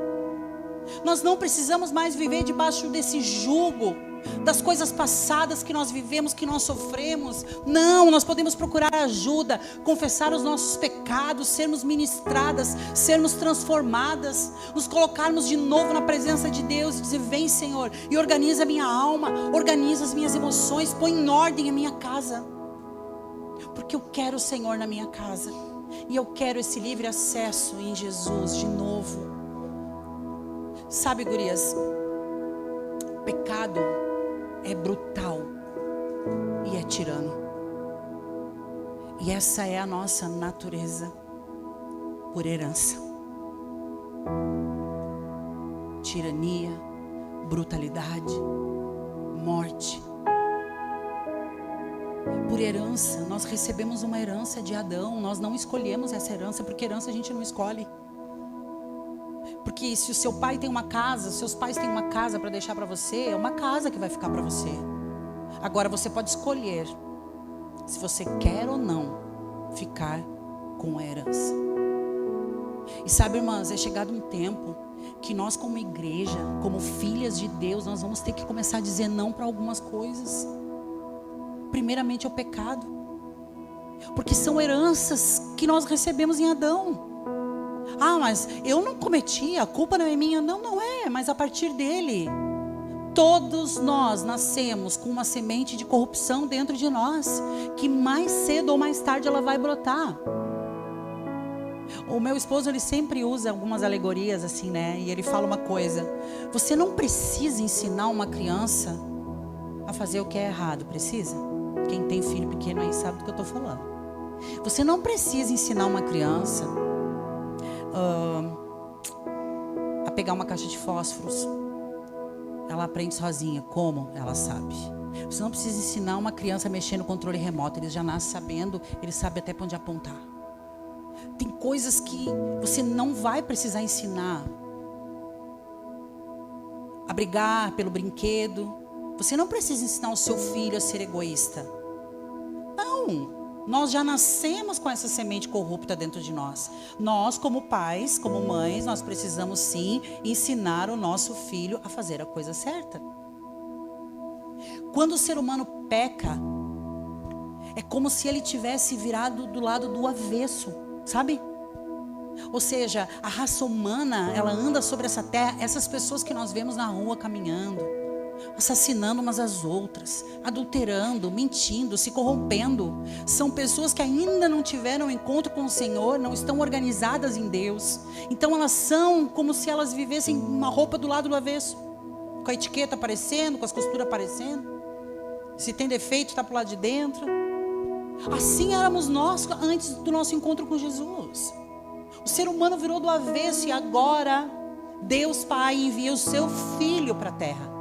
Nós não precisamos mais viver debaixo desse jugo das coisas passadas que nós vivemos, que nós sofremos. Não, nós podemos procurar ajuda, confessar os nossos pecados, sermos ministradas, sermos transformadas, nos colocarmos de novo na presença de Deus e dizer: vem, Senhor, e organiza a minha alma, organiza as minhas emoções, põe em ordem a minha casa, porque eu quero o Senhor na minha casa, e eu quero esse livre acesso em Jesus de novo. Sabe, gurias, o pecado é brutal e é tirano. E essa é a nossa natureza por herança. Tirania, brutalidade, morte. Por herança, nós recebemos uma herança de Adão. Nós não escolhemos essa herança, porque herança a gente não escolhe. Porque se o seu pai tem uma casa, seus pais têm uma casa para deixar para você, é uma casa que vai ficar para você. Agora você pode escolher se você quer ou não ficar com a herança. E sabe, irmãs, é chegado um tempo que nós, como igreja, como filhas de Deus, nós vamos ter que começar a dizer não para algumas coisas. Primeiramente ao pecado, porque são heranças que nós recebemos em Adão. Mas eu não cometi, a culpa não é minha. Não é, mas a partir dele, todos nós nascemos com uma semente de corrupção dentro de nós, que mais cedo ou mais tarde ela vai brotar. O meu esposo, ele sempre usa algumas alegorias assim, né? E ele fala uma coisa: você não precisa ensinar uma criança a fazer o que é errado, precisa? Quem tem filho pequeno aí sabe do que eu estou falando. Você não precisa ensinar uma criança a pegar uma caixa de fósforos. Ela aprende sozinha. Como? Ela sabe. Você não precisa ensinar uma criança a mexer no controle remoto. Ele já nasce sabendo, ele sabe até para onde apontar. Tem coisas que você não vai precisar ensinar a brigar pelo brinquedo. Você não precisa ensinar o seu filho a ser egoísta. Não. Nós já nascemos com essa semente corrupta dentro de nós. Nós, como pais, como mães, nós precisamos sim ensinar o nosso filho a fazer a coisa certa. Quando o ser humano peca, é como se ele tivesse virado do lado do avesso, sabe? Ou seja, a raça humana, ela anda sobre essa terra, essas pessoas que nós vemos na rua caminhando, assassinando umas às outras, adulterando, mentindo, se corrompendo. São pessoas que ainda não tiveram encontro com o Senhor, não estão organizadas em Deus. Então elas são como se elas vivessem uma roupa do lado do avesso, com a etiqueta aparecendo, com as costuras aparecendo. Se tem defeito, está para o lado de dentro. Assim éramos nós antes do nosso encontro com Jesus. O ser humano virou do avesso e agora Deus Pai envia o seu Filho para a terra.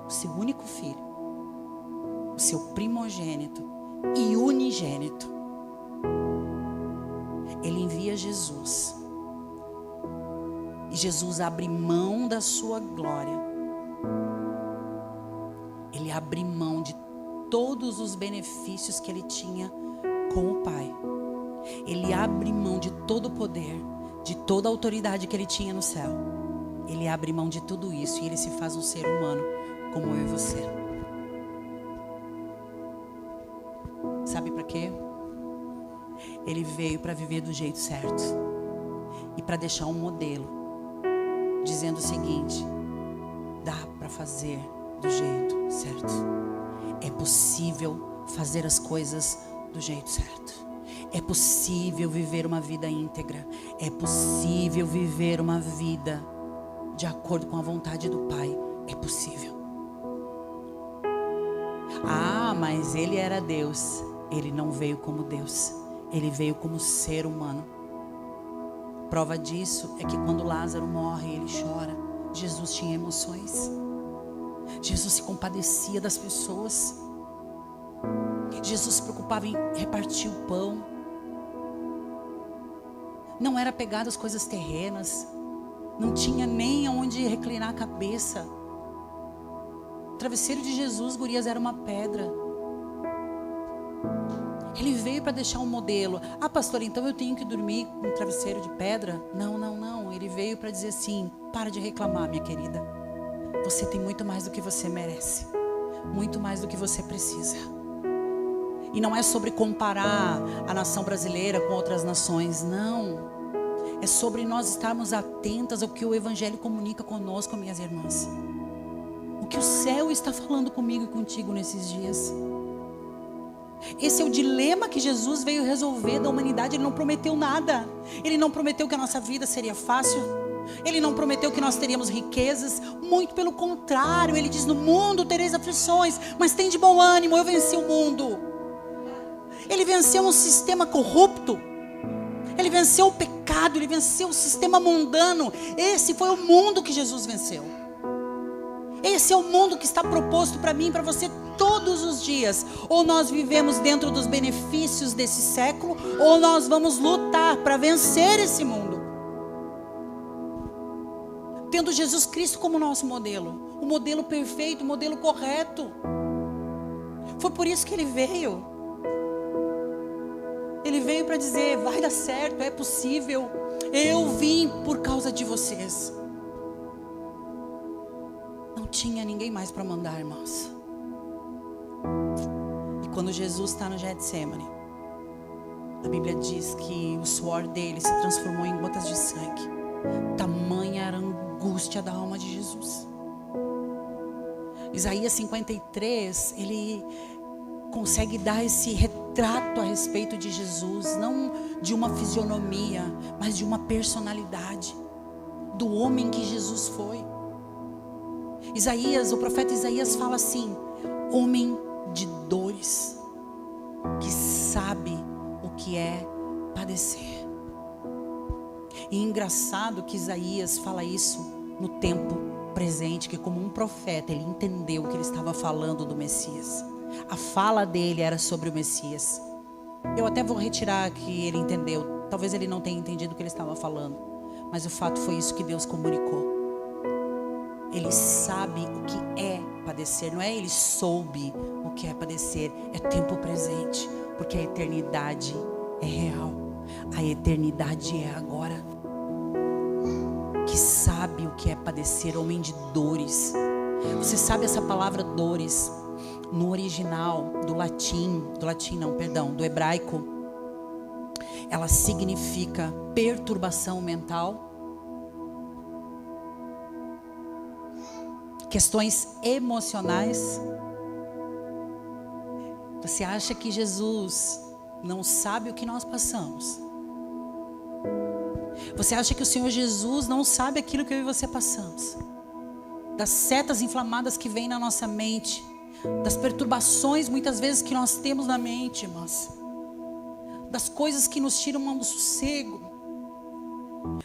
O seu único filho, o seu primogênito e unigênito. Ele envia Jesus. E Jesus abre mão da sua glória. Ele abre mão de todos os benefícios que ele tinha com o Pai. Ele abre mão de todo o poder, de toda a autoridade que ele tinha no céu. Ele abre mão de tudo isso e ele se faz um ser humano como eu e você. Sabe para quê? Ele veio para viver do jeito certo e para deixar um modelo, dizendo o seguinte: dá para fazer do jeito certo. É possível fazer as coisas do jeito certo. É possível viver uma vida íntegra. É possível viver uma vida de acordo com a vontade do Pai. É possível. Ah, mas ele era Deus. Ele não veio como Deus. Ele veio como ser humano. Prova disso é que quando Lázaro morre, ele chora. Jesus tinha emoções. Jesus se compadecia das pessoas. Jesus se preocupava em repartir o pão. Não era pegado às coisas terrenas. Não tinha nem aonde reclinar a cabeça. O travesseiro de Jesus, gurias, era uma pedra. Ele veio para deixar um modelo. Ah, pastor, então eu tenho que dormir com um travesseiro de pedra? Não, não, não. Ele veio para dizer assim: para de reclamar, minha querida. Você tem muito mais do que você merece. Muito mais do que você precisa. E não é sobre comparar a nação brasileira com outras nações, não. É sobre nós estarmos atentas ao que o Evangelho comunica conosco, minhas irmãs. O que o céu está falando comigo e contigo nesses dias. Esse é o dilema que Jesus veio resolver da humanidade. Ele não prometeu nada. Ele não prometeu que a nossa vida seria fácil. Ele não prometeu que nós teríamos riquezas. Muito pelo contrário. Ele diz: no mundo tereis aflições, mas tem de bom ânimo, eu venci o mundo. Ele venceu um sistema corrupto. Ele venceu o pecado. Ele venceu o sistema mundano. Esse foi o mundo que Jesus venceu. Esse é o mundo que está proposto para mim e para você todos os dias. Ou nós vivemos dentro dos benefícios desse século, ou nós vamos lutar para vencer esse mundo. Tendo Jesus Cristo como nosso modelo. O modelo perfeito, o modelo correto. Foi por isso que ele veio. Ele veio para dizer: vai dar certo, é possível. Eu vim por causa de vocês. Não tinha ninguém mais para mandar, irmãos. E quando Jesus está no Getsemane, a Bíblia diz que o suor dele se transformou em gotas de sangue. Tamanha era a angústia da alma de Jesus. Isaías 53, ele consegue dar esse retrato a respeito de Jesus, não de uma fisionomia, mas de uma personalidade, do homem que Jesus foi. Isaías, o profeta Isaías fala assim: homem de dores, que sabe o que é padecer. E engraçado que Isaías fala isso no tempo presente, que como um profeta ele entendeu que ele estava falando do Messias. A fala dele era sobre o Messias. Eu até vou retirar que ele entendeu. Talvez ele não tenha entendido o que ele estava falando, mas o fato foi isso que Deus comunicou. Ele sabe o que é padecer. Não é ele soube o que é padecer. É tempo presente. Porque a eternidade é real. A eternidade é agora. Que sabe o que é padecer, homem de dores. Você sabe essa palavra dores? No original do hebraico, ela significa perturbação mental, questões emocionais. Você acha que Jesus não sabe o que nós passamos? Você acha que o Senhor Jesus não sabe aquilo que eu e você passamos? Das setas inflamadas que vêm na nossa mente, das perturbações muitas vezes que nós temos na mente, irmãs, das coisas que nos tiram o sossego,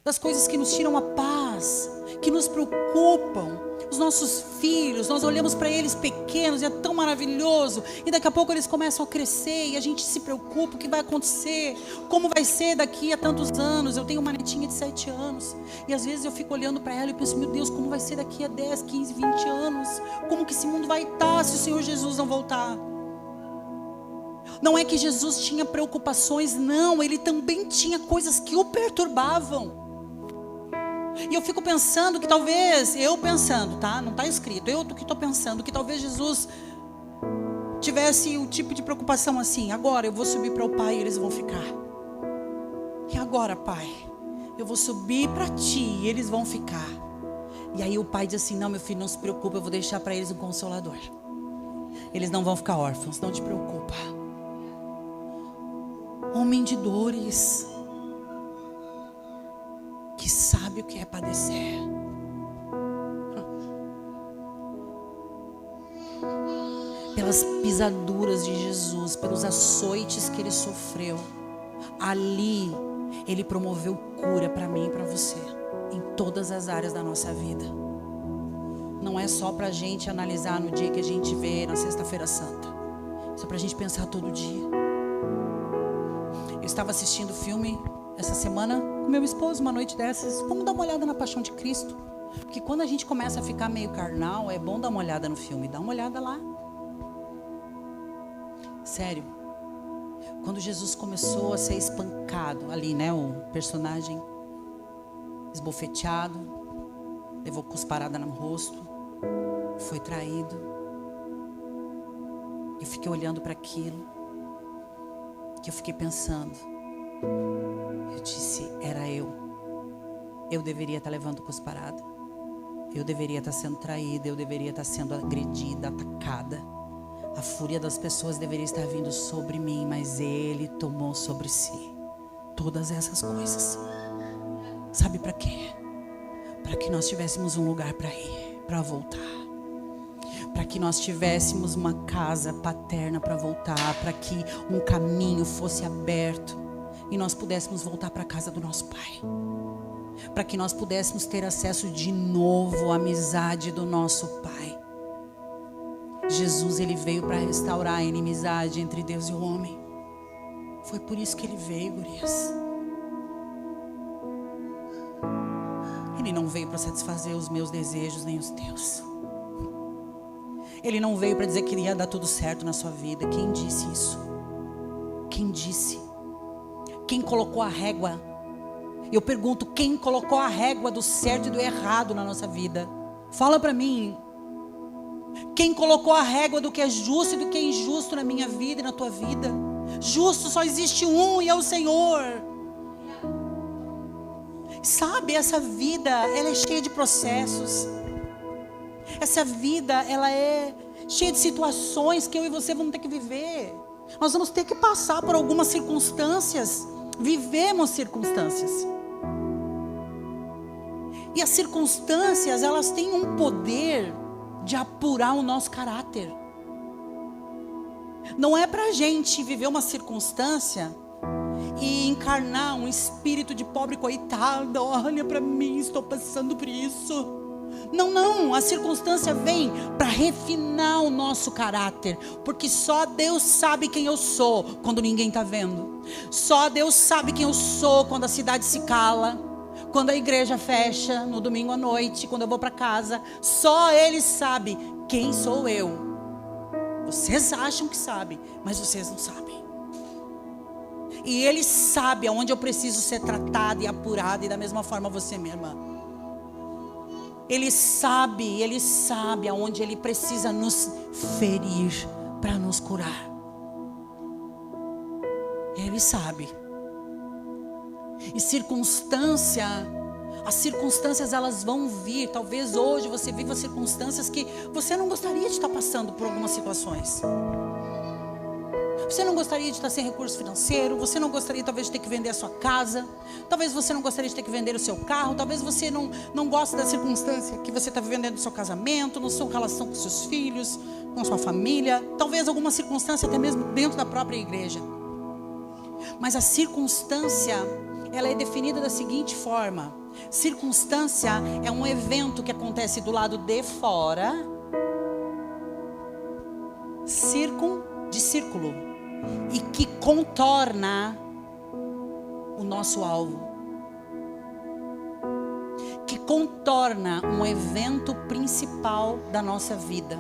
das coisas que nos tiram a paz, que nos preocupam, os nossos filhos. Nós olhamos para eles pequenos e é tão maravilhoso, e daqui a pouco eles começam a crescer e a gente se preocupa: o que vai acontecer, como vai ser daqui a tantos anos. Eu tenho uma netinha de 7 anos e às vezes eu fico olhando para ela e penso: meu Deus, como vai ser daqui a 10, 15, 20 anos? Como que esse mundo vai estar se o Senhor Jesus não voltar? Não é que Jesus tinha preocupações, não, ele também tinha coisas que o perturbavam. E eu fico pensando que talvez, tá? Não está escrito, eu que estou pensando que talvez Jesus tivesse o tipo de preocupação assim: agora eu vou subir para o Pai e eles vão ficar. E agora, Pai, eu vou subir para Ti e eles vão ficar. E aí o Pai diz assim: não, meu filho, não se preocupa, eu vou deixar para eles um Consolador. Eles não vão ficar órfãos, não te preocupa. Homem de dores, que sabe o que é padecer. Pelas pisaduras de Jesus, pelos açoites que ele sofreu, ali ele promoveu cura para mim e para você, em todas as áreas da nossa vida. Não é só para a gente analisar no dia que a gente vê na Sexta-feira Santa. Isso é para a gente pensar todo dia. Eu estava assistindo filme essa semana com meu esposo, uma noite dessas. Vamos dar uma olhada na Paixão de Cristo. Porque quando a gente começa a ficar meio carnal, é bom dar uma olhada no filme. Dá uma olhada lá. Sério. Quando Jesus começou a ser espancado ali, né? O personagem esbofeteado, levou cusparada no rosto, foi traído. Eu fiquei olhando para aquilo, que eu fiquei pensando. Eu disse: era eu. Eu deveria estar levando cusparada. Eu deveria estar sendo traída. Eu deveria estar sendo agredida, atacada. A fúria das pessoas deveria estar vindo sobre mim, mas Ele tomou sobre si todas essas coisas. Sabe para quê? Para que nós tivéssemos um lugar para ir, para voltar. Para que nós tivéssemos uma casa paterna para voltar, para que um caminho fosse aberto e nós pudéssemos voltar para a casa do nosso Pai, para que nós pudéssemos ter acesso de novo à amizade do nosso Pai. Jesus, ele veio para restaurar a inimizade entre Deus e o homem. Foi por isso que ele veio, gurias. Ele não veio para satisfazer os meus desejos nem os teus. Ele não veio para dizer que ia dar tudo certo na sua vida. Quem disse isso? Quem disse? Quem colocou a régua? Eu pergunto: quem colocou a régua do certo e do errado na nossa vida? Fala para mim. Quem colocou a régua do que é justo e do que é injusto na minha vida e na tua vida? Justo só existe um, e é o Senhor. Sabe, essa vida, ela é cheia de processos. Essa vida, ela é cheia de situações que eu e você vamos ter que viver. Nós vamos ter que passar por algumas circunstâncias. Vivemos circunstâncias. E as circunstâncias, elas têm um poder de apurar o nosso caráter. Não é pra gente viver uma circunstância e encarnar um espírito de pobre coitada. Olha pra mim, estou passando por isso. Não, a circunstância vem para refinar o nosso caráter, porque só Deus sabe quem eu sou quando ninguém está vendo. Só Deus sabe quem eu sou quando a cidade se cala, Quando a igreja fecha no domingo à noite, quando eu vou para casa, só Ele sabe quem sou eu. Vocês acham que sabem, mas vocês não sabem. E Ele sabe aonde eu preciso ser tratada e apurada, e da mesma forma você, minha irmã. Ele sabe aonde Ele precisa nos ferir para nos curar. Ele sabe. E as circunstâncias elas vão vir. Talvez hoje você viva circunstâncias que você não gostaria de estar passando por algumas situações. Você não gostaria de estar sem recurso financeiro. Você não gostaria talvez de ter que vender a sua casa. Talvez você não gostaria de ter que vender o seu carro. Talvez você não goste da circunstância que você está vivendo dentro do seu casamento, na sua relação com seus filhos, com a sua família. Talvez alguma circunstância até mesmo dentro da própria igreja. Mas a circunstância, ela é definida da seguinte forma: circunstância é um evento que acontece do lado de fora, de círculo, e que contorna o nosso alvo, que contorna um evento principal da nossa vida.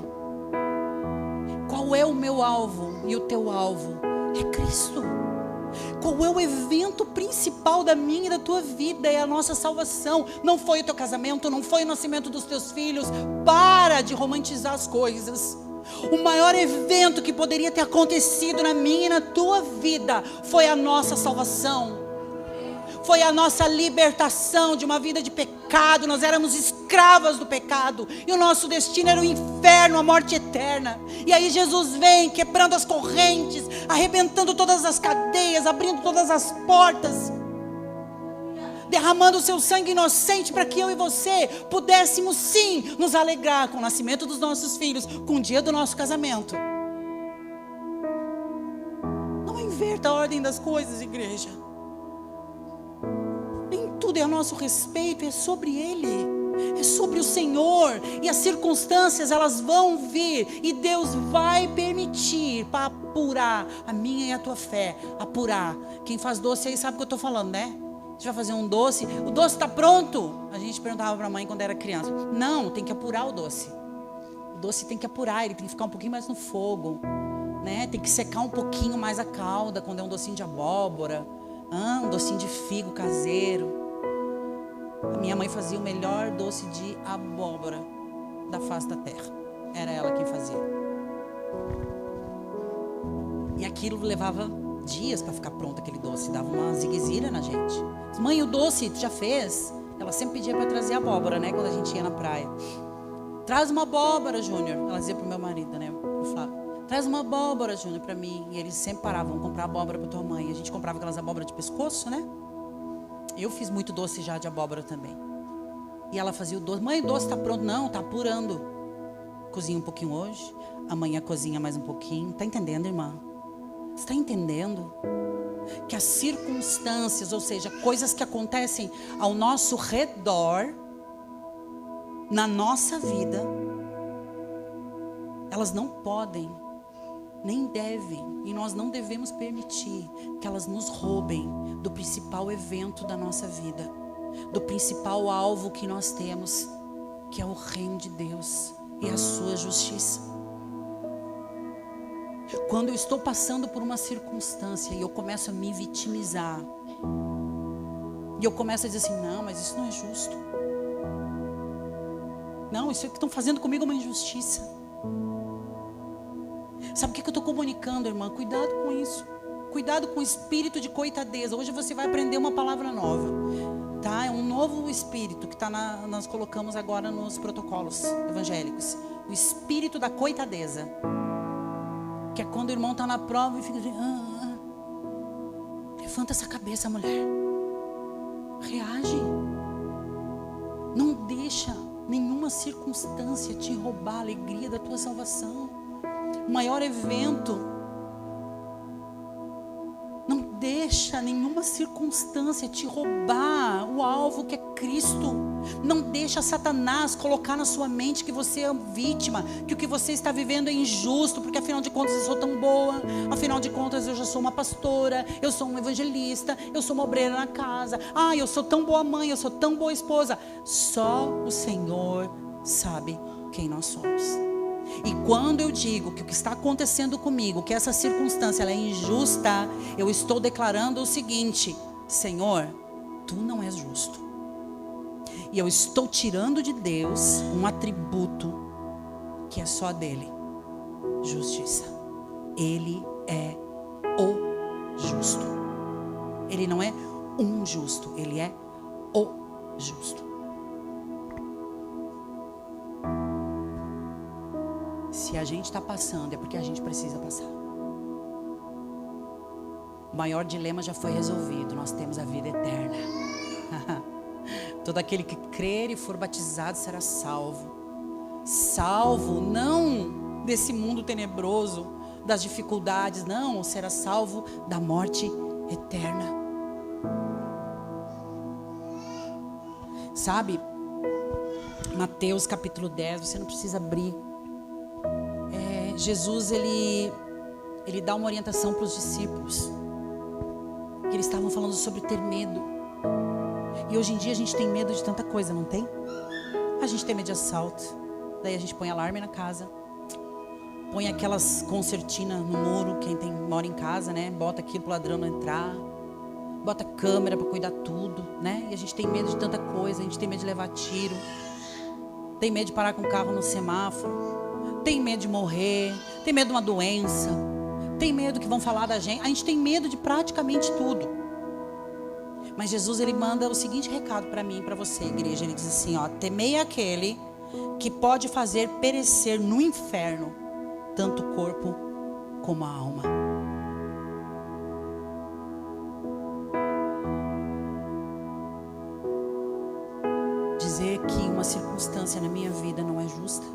Qual é o meu alvo e o teu alvo? É Cristo. Qual é o evento principal da minha e da tua vida? É a nossa salvação. Não foi o teu casamento, não foi o nascimento dos teus filhos. Para de romantizar as coisas. O maior evento que poderia ter acontecido na minha e na tua vida foi a nossa salvação. Foi a nossa libertação de uma vida de pecado. Nós éramos escravas do pecado. E o nosso destino era o inferno, a morte eterna. E aí Jesus vem quebrando as correntes, arrebentando todas as cadeias, abrindo todas as portas, derramando o seu sangue inocente para que eu e você pudéssemos sim nos alegrar com o nascimento dos nossos filhos, com o dia do nosso casamento. Não inverta a ordem das coisas, igreja. Nem tudo é a nosso respeito, é sobre Ele, é sobre o Senhor. E as circunstâncias elas vão vir, e Deus vai permitir para apurar a minha e a tua fé. Apurar. Quem faz doce aí sabe o que eu estou falando, né? A gente vai fazer um doce, o doce está pronto. A gente perguntava para a mãe quando era criança. Não, tem que apurar o doce. O doce tem que apurar, ele tem que ficar um pouquinho mais no fogo, né? Tem que secar um pouquinho mais a calda quando é um docinho de abóbora, um docinho de figo caseiro. A minha mãe fazia o melhor doce de abóbora da face da terra. Era ela quem fazia. E aquilo levava dias para ficar pronto, aquele doce. Dava uma ziguezira na gente. Mãe, o doce tu já fez? Ela sempre pedia para trazer abóbora, né? Quando a gente ia na praia. Traz uma abóbora, Júnior. Ela dizia pro meu marido, né? Pro Flávio. Traz uma abóbora, Júnior, para mim. E eles sempre paravam, vamos comprar abóbora para tua mãe. A gente comprava aquelas abóboras de pescoço, né? Eu fiz muito doce já de abóbora também. E ela fazia o doce. Mãe, o doce está pronto. Não, está apurando. Cozinha um pouquinho hoje. Amanhã cozinha mais um pouquinho. Está entendendo, irmã? Você está entendendo? Que as circunstâncias, ou seja, coisas que acontecem ao nosso redor, na nossa vida, elas não podem, nem devem, e nós não devemos permitir que elas nos roubem do principal evento da nossa vida, do principal alvo que nós temos, que é o reino de Deus e a sua justiça. Quando eu estou passando por uma circunstância e eu começo a me vitimizar, e eu começo a dizer assim, não, mas isso não é justo. Não, isso é que estão fazendo comigo é uma injustiça. Sabe o que eu estou comunicando, irmã? Cuidado com isso. Cuidado com o espírito de coitadeza. Hoje você vai aprender uma palavra nova, tá? É um novo espírito que nós colocamos agora nos protocolos evangélicos. O espírito da coitadeza. Que é quando o irmão está na prova e fica assim, levanta essa cabeça, mulher. Reage. Não deixa nenhuma circunstância te roubar a alegria da tua salvação. O maior evento. Não deixa deixa nenhuma circunstância te roubar o alvo que é Cristo. Não deixa Satanás colocar na sua mente que você é vítima, que o que você está vivendo é injusto, porque afinal de contas eu sou tão boa, afinal de contas eu já sou uma pastora, eu sou um evangelista, eu sou uma obreira na casa, eu sou tão boa mãe, eu sou tão boa esposa. Só o Senhor sabe quem nós somos. E quando eu digo que o que está acontecendo comigo, que essa circunstância ela é injusta, eu estou declarando o seguinte: Senhor, Tu não és justo. E eu estou tirando de Deus um atributo que é só dele: justiça. Ele é o justo. Ele não é um justo, ele é o justo. Se a gente está passando, é porque a gente precisa passar. O maior dilema já foi resolvido. Nós temos a vida eterna. Todo aquele que crer e for batizado será salvo. Salvo não desse mundo tenebroso, das dificuldades, não, será salvo da morte eterna. Sabe, Mateus capítulo 10, você não precisa abrir. Jesus, ele dá uma orientação para os discípulos. Eles estavam falando sobre ter medo. E hoje em dia a gente tem medo de tanta coisa, não tem? A gente tem medo de assalto. Daí a gente põe alarme na casa. Põe aquelas concertinas no muro, quem mora em casa, né? Bota aquilo para o ladrão não entrar. Bota câmera para cuidar tudo, né? E a gente tem medo de tanta coisa. A gente tem medo de levar tiro. Tem medo de parar com o carro no semáforo. Tem medo de morrer, tem medo de uma doença, tem medo que vão falar da gente. A gente tem medo de praticamente tudo. Mas Jesus, ele manda o seguinte recado para mim e para você, igreja. Ele diz assim, temei aquele que pode fazer perecer no inferno tanto o corpo como a alma. Dizer que uma circunstância na minha vida não é justa,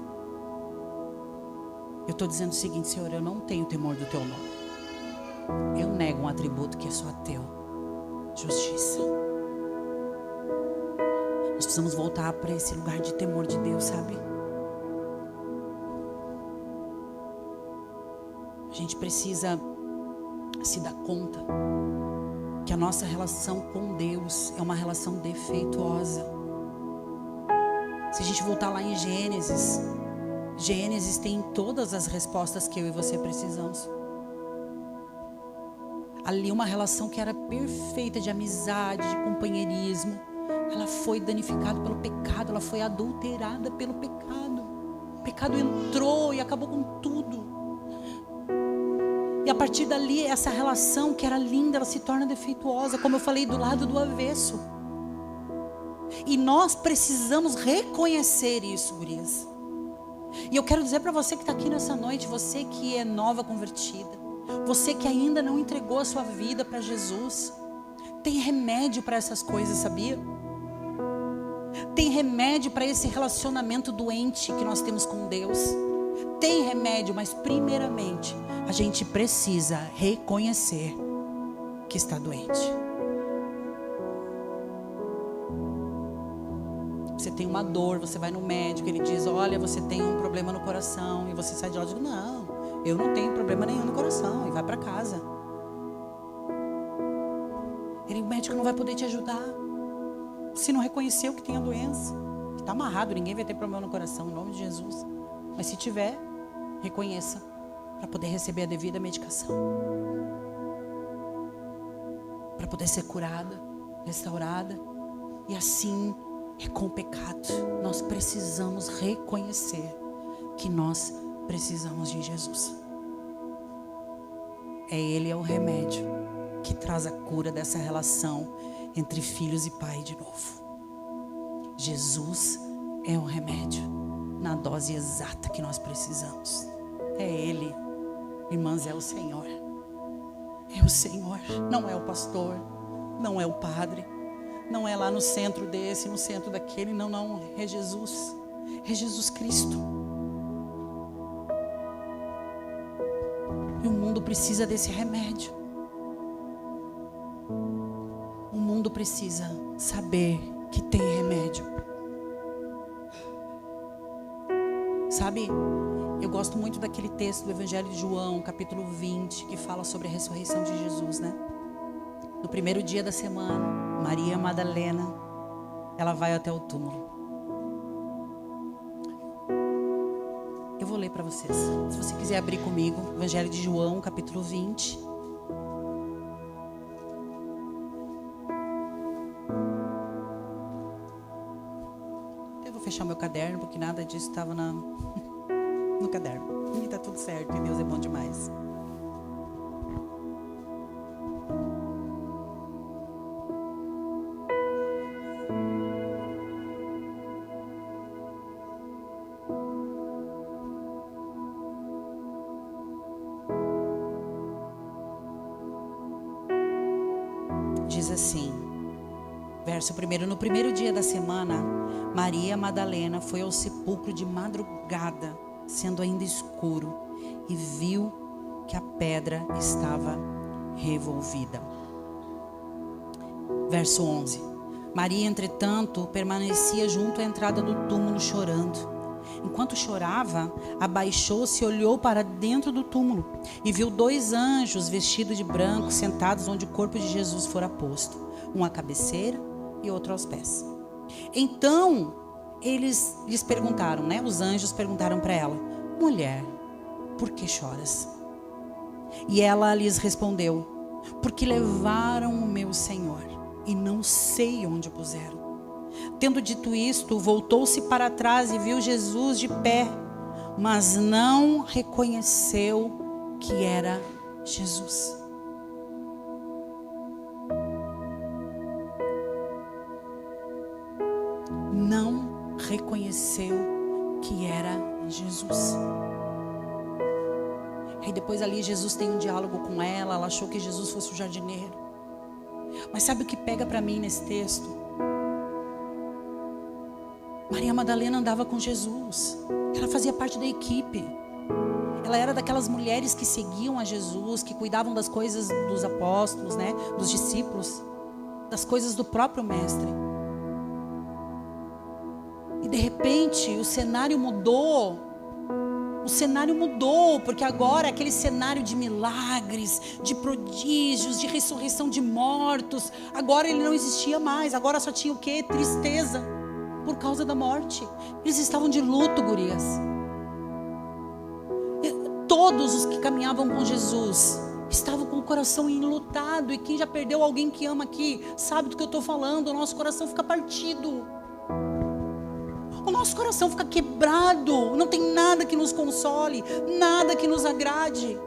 eu estou dizendo o seguinte: Senhor, eu não tenho temor do Teu nome. Eu nego um atributo que é só Teu: justiça. Nós precisamos voltar para esse lugar de temor de Deus, sabe? A gente precisa se dar conta que a nossa relação com Deus é uma relação defeituosa. Se a gente voltar lá em Gênesis tem todas as respostas que eu e você precisamos. Ali uma relação que era perfeita de amizade, de companheirismo, ela foi danificada pelo pecado, ela foi adulterada pelo pecado. O pecado entrou e acabou com tudo. E a partir dali, essa relação que era linda, ela se torna defeituosa, como eu falei, do lado do avesso. E nós precisamos reconhecer isso, gurias. E eu quero dizer para você que está aqui nessa noite, você que é nova convertida, você que ainda não entregou a sua vida para Jesus, tem remédio para essas coisas, sabia? Tem remédio para esse relacionamento doente que nós temos com Deus. Tem remédio, mas primeiramente a gente precisa reconhecer que está doente. Você tem uma dor, você vai no médico, ele diz: olha, você tem um problema no coração. E você sai de lá e diz: não, eu não tenho problema nenhum no coração. E vai para casa. O médico não vai poder te ajudar se não reconheceu que tem a doença. Está amarrado, ninguém vai ter problema no coração, em nome de Jesus. Mas se tiver, reconheça, para poder receber a devida medicação, para poder ser curada, restaurada. E assim é com o pecado. Nós precisamos reconhecer que nós precisamos de Jesus. Ele é o remédio que traz a cura dessa relação entre filhos e pai de novo. Jesus é o remédio na dose exata que nós precisamos. É Ele, irmãs, é o Senhor. É o Senhor, não é o pastor, não é o padre, não é lá no centro desse, no centro daquele, não, é Jesus. É Jesus Cristo. E o mundo precisa desse remédio. precisa saber que tem remédio. Sabe, eu gosto muito daquele texto do Evangelho de João, capítulo 20, que fala sobre a ressurreição de Jesus, né? No primeiro dia da semana, Maria Madalena, ela vai até o túmulo. Eu vou ler para vocês. Se você quiser abrir comigo, Evangelho de João, capítulo 20. Eu vou fechar meu caderno, porque nada disso estava no caderno. E tá tudo certo, e Deus é bom demais. Diz assim, verso 1: no primeiro dia da semana, Maria Madalena foi ao sepulcro de madrugada, sendo ainda escuro, e viu que a pedra estava revolvida. Verso 11: Maria, entretanto, permanecia junto à entrada do túmulo chorando. Enquanto chorava, abaixou-se e olhou para dentro do túmulo e viu 2 anjos vestidos de branco sentados onde o corpo de Jesus fora posto, um à cabeceira e outro aos pés. Então eles lhes perguntaram, né? Os anjos perguntaram para ela: mulher, por que choras? E ela lhes respondeu: porque levaram o meu Senhor e não sei onde o puseram. Tendo dito isto, voltou-se para trás e viu Jesus de pé, mas não reconheceu que era Jesus. Não reconheceu que era Jesus. Aí depois ali Jesus tem um diálogo com ela. Ela achou que Jesus fosse o jardineiro. Mas sabe o que pega para mim nesse texto? Maria Madalena andava com Jesus. Ela fazia parte da equipe. Ela era daquelas mulheres que seguiam a Jesus, que cuidavam das coisas dos apóstolos, né? Dos discípulos, das coisas do próprio mestre. E de repente o cenário mudou. O cenário mudou, porque agora aquele cenário de milagres, de prodígios, de ressurreição de mortos, agora ele não existia mais. Agora só tinha o quê? Tristeza por causa da morte. Eles estavam de luto, gurias. Todos os que caminhavam com Jesus estavam com o coração enlutado. E quem já perdeu alguém que ama aqui sabe do que eu estou falando. O nosso coração fica partido, o nosso coração fica quebrado. Não tem nada que nos console, nada que nos agrade.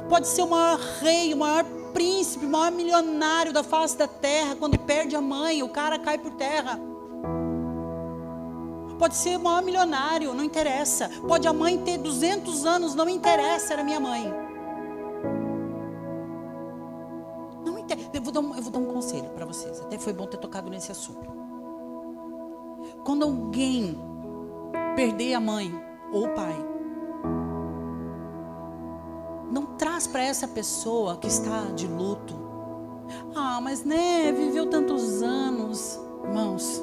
Pode ser o maior rei, o maior príncipe, o maior milionário da face da terra. Quando perde a mãe, o cara cai por terra. Pode ser o maior milionário, não interessa. Pode a mãe ter 200 anos, não interessa, era minha mãe. Não interessa. Eu vou dar um conselho para vocês. Até foi bom ter tocado nesse assunto. Quando alguém perder a mãe ou o pai, não traz para essa pessoa que está de luto: ah, mas né, viveu tantos anos. Irmãos,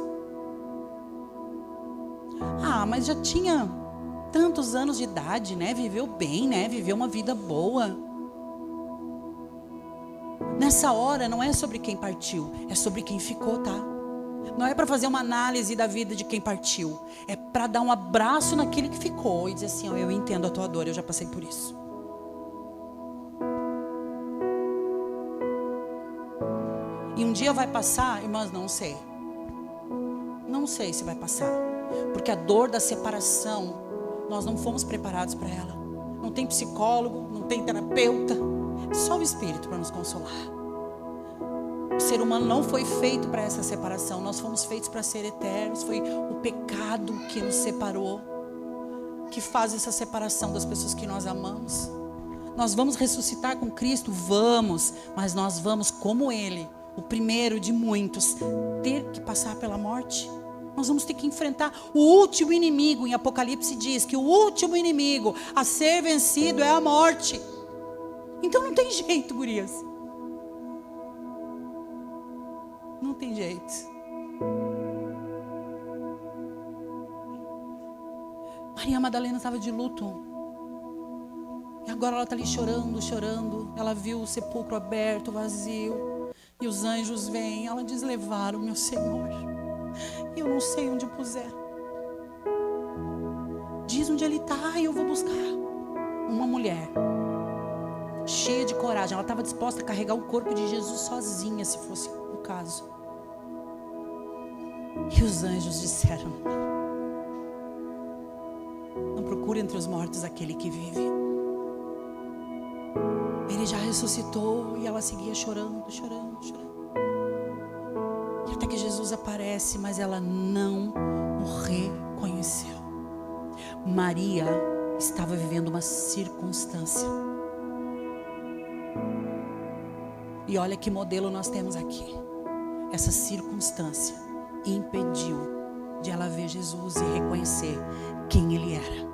ah, mas já tinha tantos anos de idade, né? Viveu bem, né? Viveu uma vida boa. Nessa hora não é sobre quem partiu, é sobre quem ficou, tá? Não é para fazer uma análise da vida de quem partiu. É para dar um abraço naquele que ficou e dizer assim: ó, eu entendo a tua dor, eu já passei por isso. E um dia vai passar, irmãs, não sei. Não sei se vai passar. Porque a dor da separação, nós não fomos preparados para ela. Não tem psicólogo, não tem terapeuta. É só o Espírito para nos consolar. O ser humano não foi feito para essa separação. Nós fomos feitos para ser eternos. Foi o pecado que nos separou, que faz essa separação das pessoas que nós amamos. Nós vamos ressuscitar com Cristo? Vamos. Mas nós vamos, como Ele, o primeiro de muitos, ter que passar pela morte. Nós vamos ter que enfrentar o último inimigo. Em Apocalipse diz que o último inimigo a ser vencido é a morte. Então não tem jeito, gurias. Não tem jeito. Maria Madalena estava de luto. E agora ela está ali chorando, chorando. Ela viu o sepulcro aberto, vazio. E os anjos vêm. Ela diz: levaram meu Senhor. E eu não sei onde puseram. Diz onde ele está e eu vou buscar. Uma mulher cheia de coragem. Ela estava disposta a carregar o corpo de Jesus sozinha, se fosse o caso. E os anjos disseram: não procure entre os mortos aquele que vive. Ele já ressuscitou. E ela seguia chorando, chorando, chorando. E até que Jesus aparece, mas ela não o reconheceu. Maria estava vivendo uma circunstância. E olha que modelo nós temos aqui. Essa circunstância impediu de ela ver Jesus e reconhecer quem ele era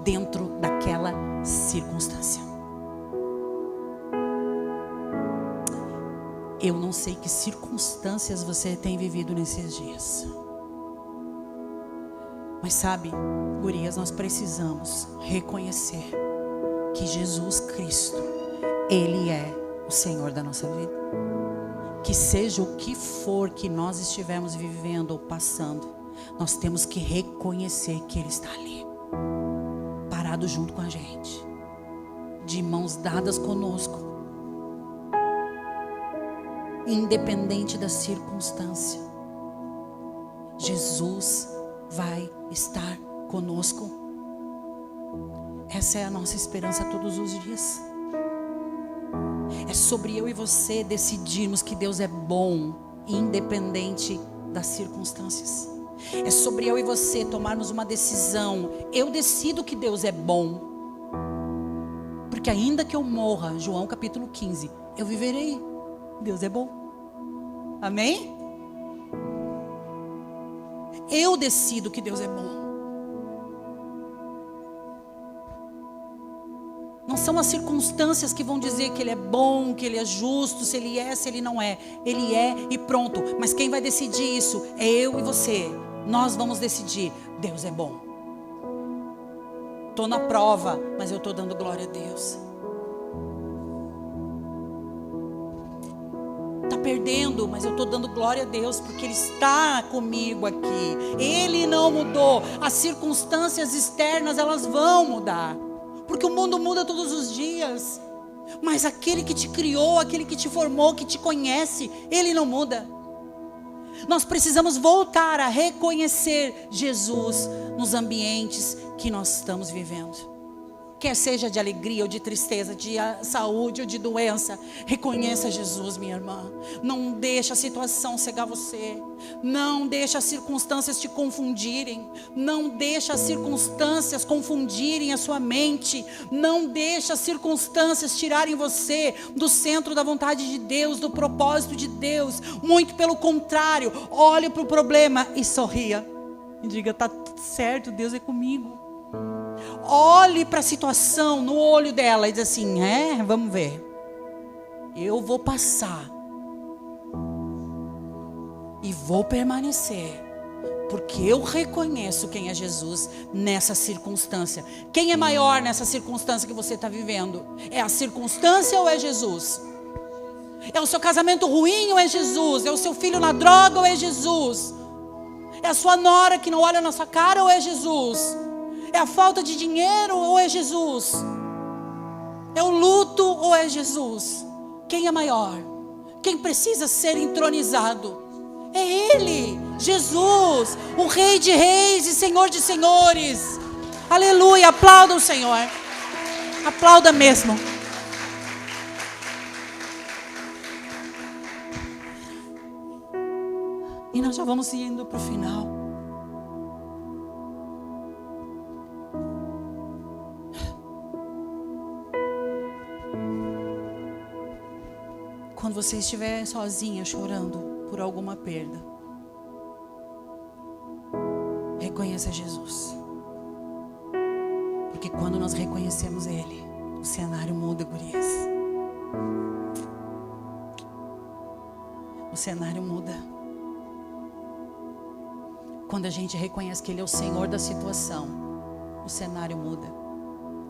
dentro daquela circunstância. Eu não sei que circunstâncias você tem vivido nesses dias. Mas sabe, gurias, nós precisamos reconhecer que Jesus Cristo, Ele é o Senhor da nossa vida. Que seja o que for que nós estivermos vivendo ou passando, nós temos que reconhecer que Ele está ali, parado junto com a gente, de mãos dadas conosco, independente da circunstância. Jesus vai estar conosco. Essa é a nossa esperança todos os dias. É sobre eu e você decidirmos que Deus é bom, independente das circunstâncias. É sobre eu e você tomarmos uma decisão. Eu decido que Deus é bom, porque ainda que eu morra, João capítulo 15, eu viverei. Deus é bom. Amém? Eu decido que Deus é bom. Não são as circunstâncias que vão dizer que Ele é bom, que Ele é justo, se Ele é, se Ele não é. Ele é e pronto. Mas quem vai decidir isso é eu e você. Nós vamos decidir. Deus é bom. Estou na prova, mas eu estou dando glória a Deus. Está perdendo, mas eu estou dando glória a Deus, porque Ele está comigo aqui. Ele não mudou. As circunstâncias externas, elas vão mudar, porque o mundo muda todos os dias. Mas aquele que te criou, aquele que te formou, que te conhece, Ele não muda. Nós precisamos voltar a reconhecer Jesus nos ambientes que nós estamos vivendo. Quer seja de alegria ou de tristeza, de saúde ou de doença, reconheça Jesus, minha irmã. Não deixa a situação cegar você. Não deixa as circunstâncias te confundirem. Não deixa as circunstâncias confundirem a sua mente. Não deixa as circunstâncias tirarem você do centro da vontade de Deus, do propósito de Deus. Muito pelo contrário, olhe para o problema e sorria. E diga: está tudo certo, Deus é comigo. Olhe para a situação no olho dela e diz assim: vamos ver. Eu vou passar. E vou permanecer. Porque eu reconheço quem é Jesus nessa circunstância. Quem é maior nessa circunstância que você está vivendo? É a circunstância ou é Jesus? É o seu casamento ruim ou é Jesus? É o seu filho na droga ou é Jesus? É a sua nora que não olha na sua cara ou é Jesus? É a falta de dinheiro ou é Jesus? É o luto ou é Jesus? Quem é maior? Quem precisa ser entronizado? É Ele, Jesus, o Rei de Reis e Senhor de Senhores. Aleluia, aplauda o Senhor. Aplauda mesmo. E nós já vamos indo para o final. Quando você estiver sozinha chorando por alguma perda, reconheça Jesus. Porque quando nós reconhecemos Ele, o cenário muda, gurias. o cenário muda. Quando a gente reconhece que Ele é o Senhor da situação, o cenário muda.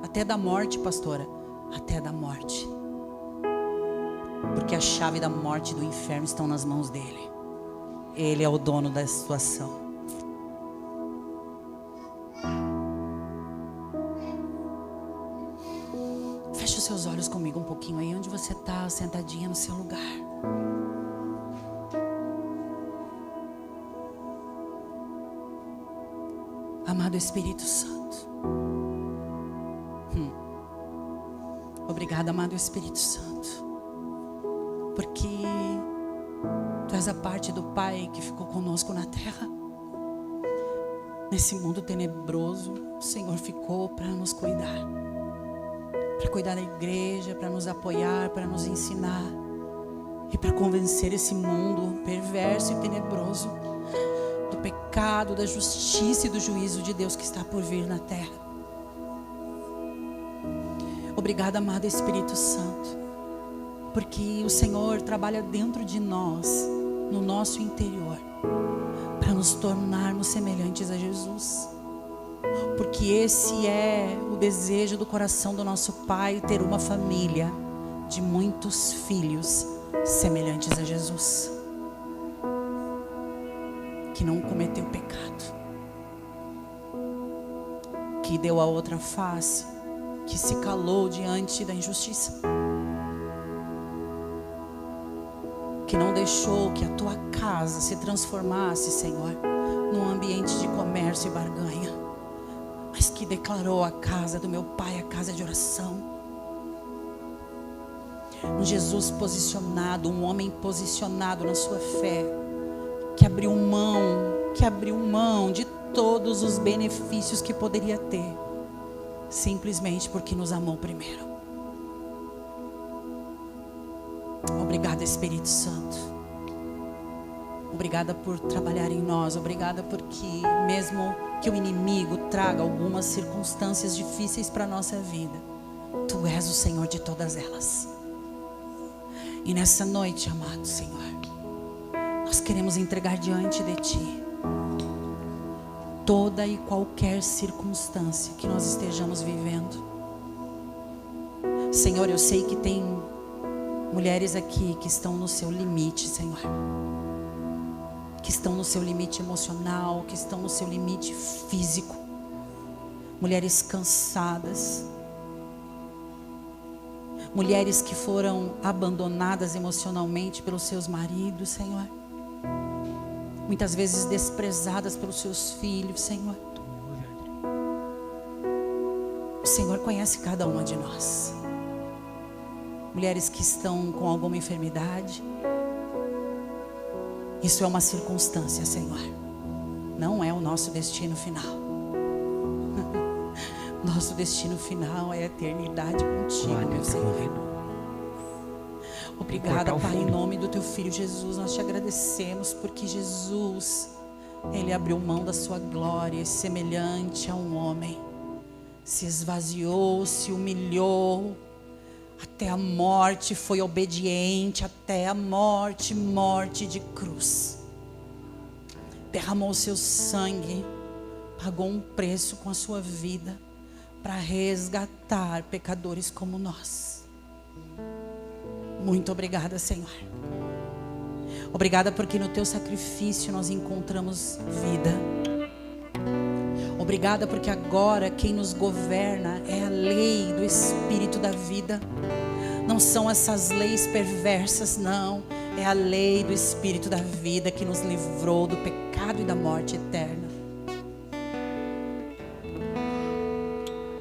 Até da morte, pastora, até da morte. Porque a chave da morte e do inferno estão nas mãos dEle. Ele é o dono da situação. Feche os seus olhos comigo um pouquinho aí, onde você está, sentadinha no seu lugar. Amado Espírito Santo. Obrigada, amado Espírito Santo. Porque Tu és a parte do Pai que ficou conosco na terra. Nesse mundo tenebroso, o Senhor ficou para nos cuidar. Para cuidar da igreja, para nos apoiar, para nos ensinar. E para convencer esse mundo perverso e tenebroso do pecado, da justiça e do juízo de Deus que está por vir na terra. Obrigada, amado Espírito Santo, porque o Senhor trabalha dentro de nós, no nosso interior, para nos tornarmos semelhantes a Jesus. Porque esse é o desejo do coração do nosso Pai, ter uma família de muitos filhos semelhantes a Jesus, que não cometeu pecado, que deu a outra face, que se calou diante da injustiça, que não deixou que a tua casa se transformasse, Senhor, num ambiente de comércio e barganha, mas que declarou a casa do meu Pai a casa de oração. Um Jesus posicionado, um homem posicionado na sua fé, que abriu mão de todos os benefícios que poderia ter, simplesmente porque nos amou primeiro. Obrigada, Espírito Santo. Obrigada por trabalhar em nós. Obrigada porque mesmo que o inimigo traga algumas circunstâncias difíceis para a nossa vida, Tu és o Senhor de todas elas. E nessa noite, amado Senhor, nós queremos entregar diante de Ti toda e qualquer circunstância que nós estejamos vivendo. Senhor, eu sei que tem mulheres aqui que estão no seu limite, Senhor, que estão no seu limite emocional, que estão no seu limite físico, mulheres cansadas, mulheres que foram abandonadas emocionalmente pelos seus maridos, Senhor, muitas vezes desprezadas pelos seus filhos, Senhor. O Senhor conhece cada uma de nós. Mulheres que estão com alguma enfermidade. Isso é uma circunstância, Senhor. Não é o nosso destino final. Nosso destino final é a eternidade contigo, meu Senhor. Obrigada, Pai, em nome do Teu Filho Jesus, nós Te agradecemos porque Jesus, Ele abriu mão da Sua glória, semelhante a um homem, se esvaziou, se humilhou, até a morte, foi obediente, até a morte, morte de cruz. Derramou o Seu sangue, pagou um preço com a Sua vida, para resgatar pecadores como nós. Muito obrigada, Senhor. Obrigada porque no Teu sacrifício nós encontramos vida. Obrigada porque agora quem nos governa é a lei do Espírito da vida. Não são essas leis perversas, não. É a lei do Espírito da vida que nos livrou do pecado e da morte eterna.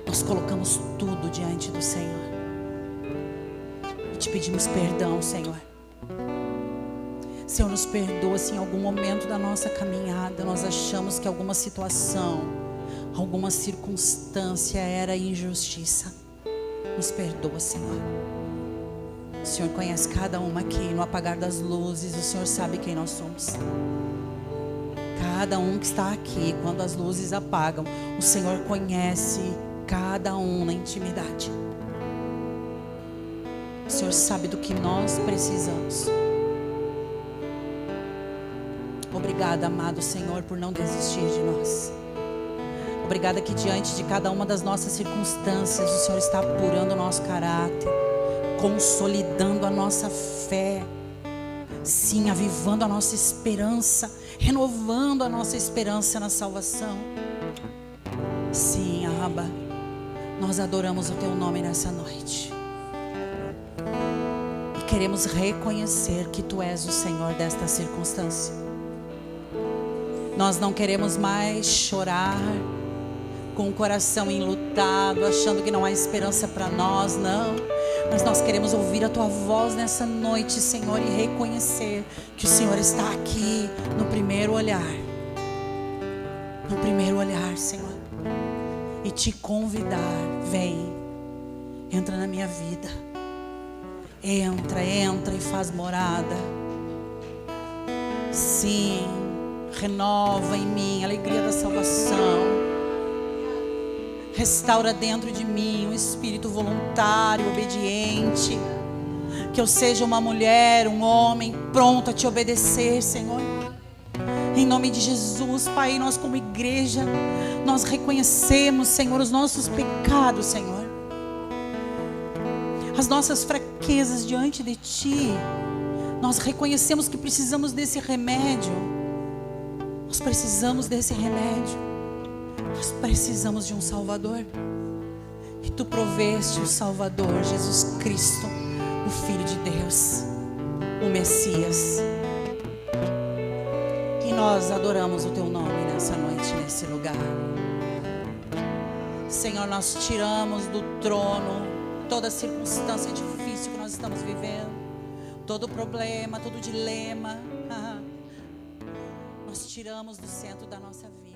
Nós colocamos tudo diante do Senhor e Te pedimos perdão, Senhor. Senhor, nos perdoa se em algum momento da nossa caminhada nós achamos que alguma situação, alguma circunstância era injustiça. Nos perdoa, Senhor. O Senhor conhece cada uma aqui. No apagar das luzes, o Senhor sabe quem nós somos. Cada um que está aqui, quando as luzes apagam, o Senhor conhece cada um na intimidade. O Senhor sabe do que nós precisamos. Obrigada, amado Senhor, por não desistir de nós. Obrigada que diante de cada uma das nossas circunstâncias o Senhor está apurando o nosso caráter, consolidando a nossa fé, sim, avivando a nossa esperança, renovando a nossa esperança na salvação. Sim, Abba, nós adoramos o Teu nome nessa noite e queremos reconhecer que Tu és o Senhor desta circunstância. Nós não queremos mais chorar com o coração enlutado, achando que não há esperança para nós, não. Mas nós queremos ouvir a Tua voz nessa noite, Senhor, e reconhecer que o Senhor está aqui no primeiro olhar. No primeiro olhar, Senhor. E te convidar, vem, entra na minha vida. Entra e faz morada. Sim, renova em mim a alegria da salvação. Restaura dentro de mim um espírito voluntário, obediente. Que eu seja uma mulher, um homem pronto a te obedecer, Senhor. Em nome de Jesus, Pai, nós como igreja, nós reconhecemos, Senhor, os nossos pecados, Senhor. As nossas fraquezas diante de Ti. Nós reconhecemos que precisamos desse remédio. Nós precisamos desse remédio. Nós precisamos de um Salvador. E Tu proveste o Salvador, Jesus Cristo, o Filho de Deus, o Messias. E nós adoramos o Teu nome nessa noite, nesse lugar. Senhor, nós tiramos do trono toda circunstância difícil que nós estamos vivendo, todo problema, todo dilema. Nós tiramos do centro da nossa vida.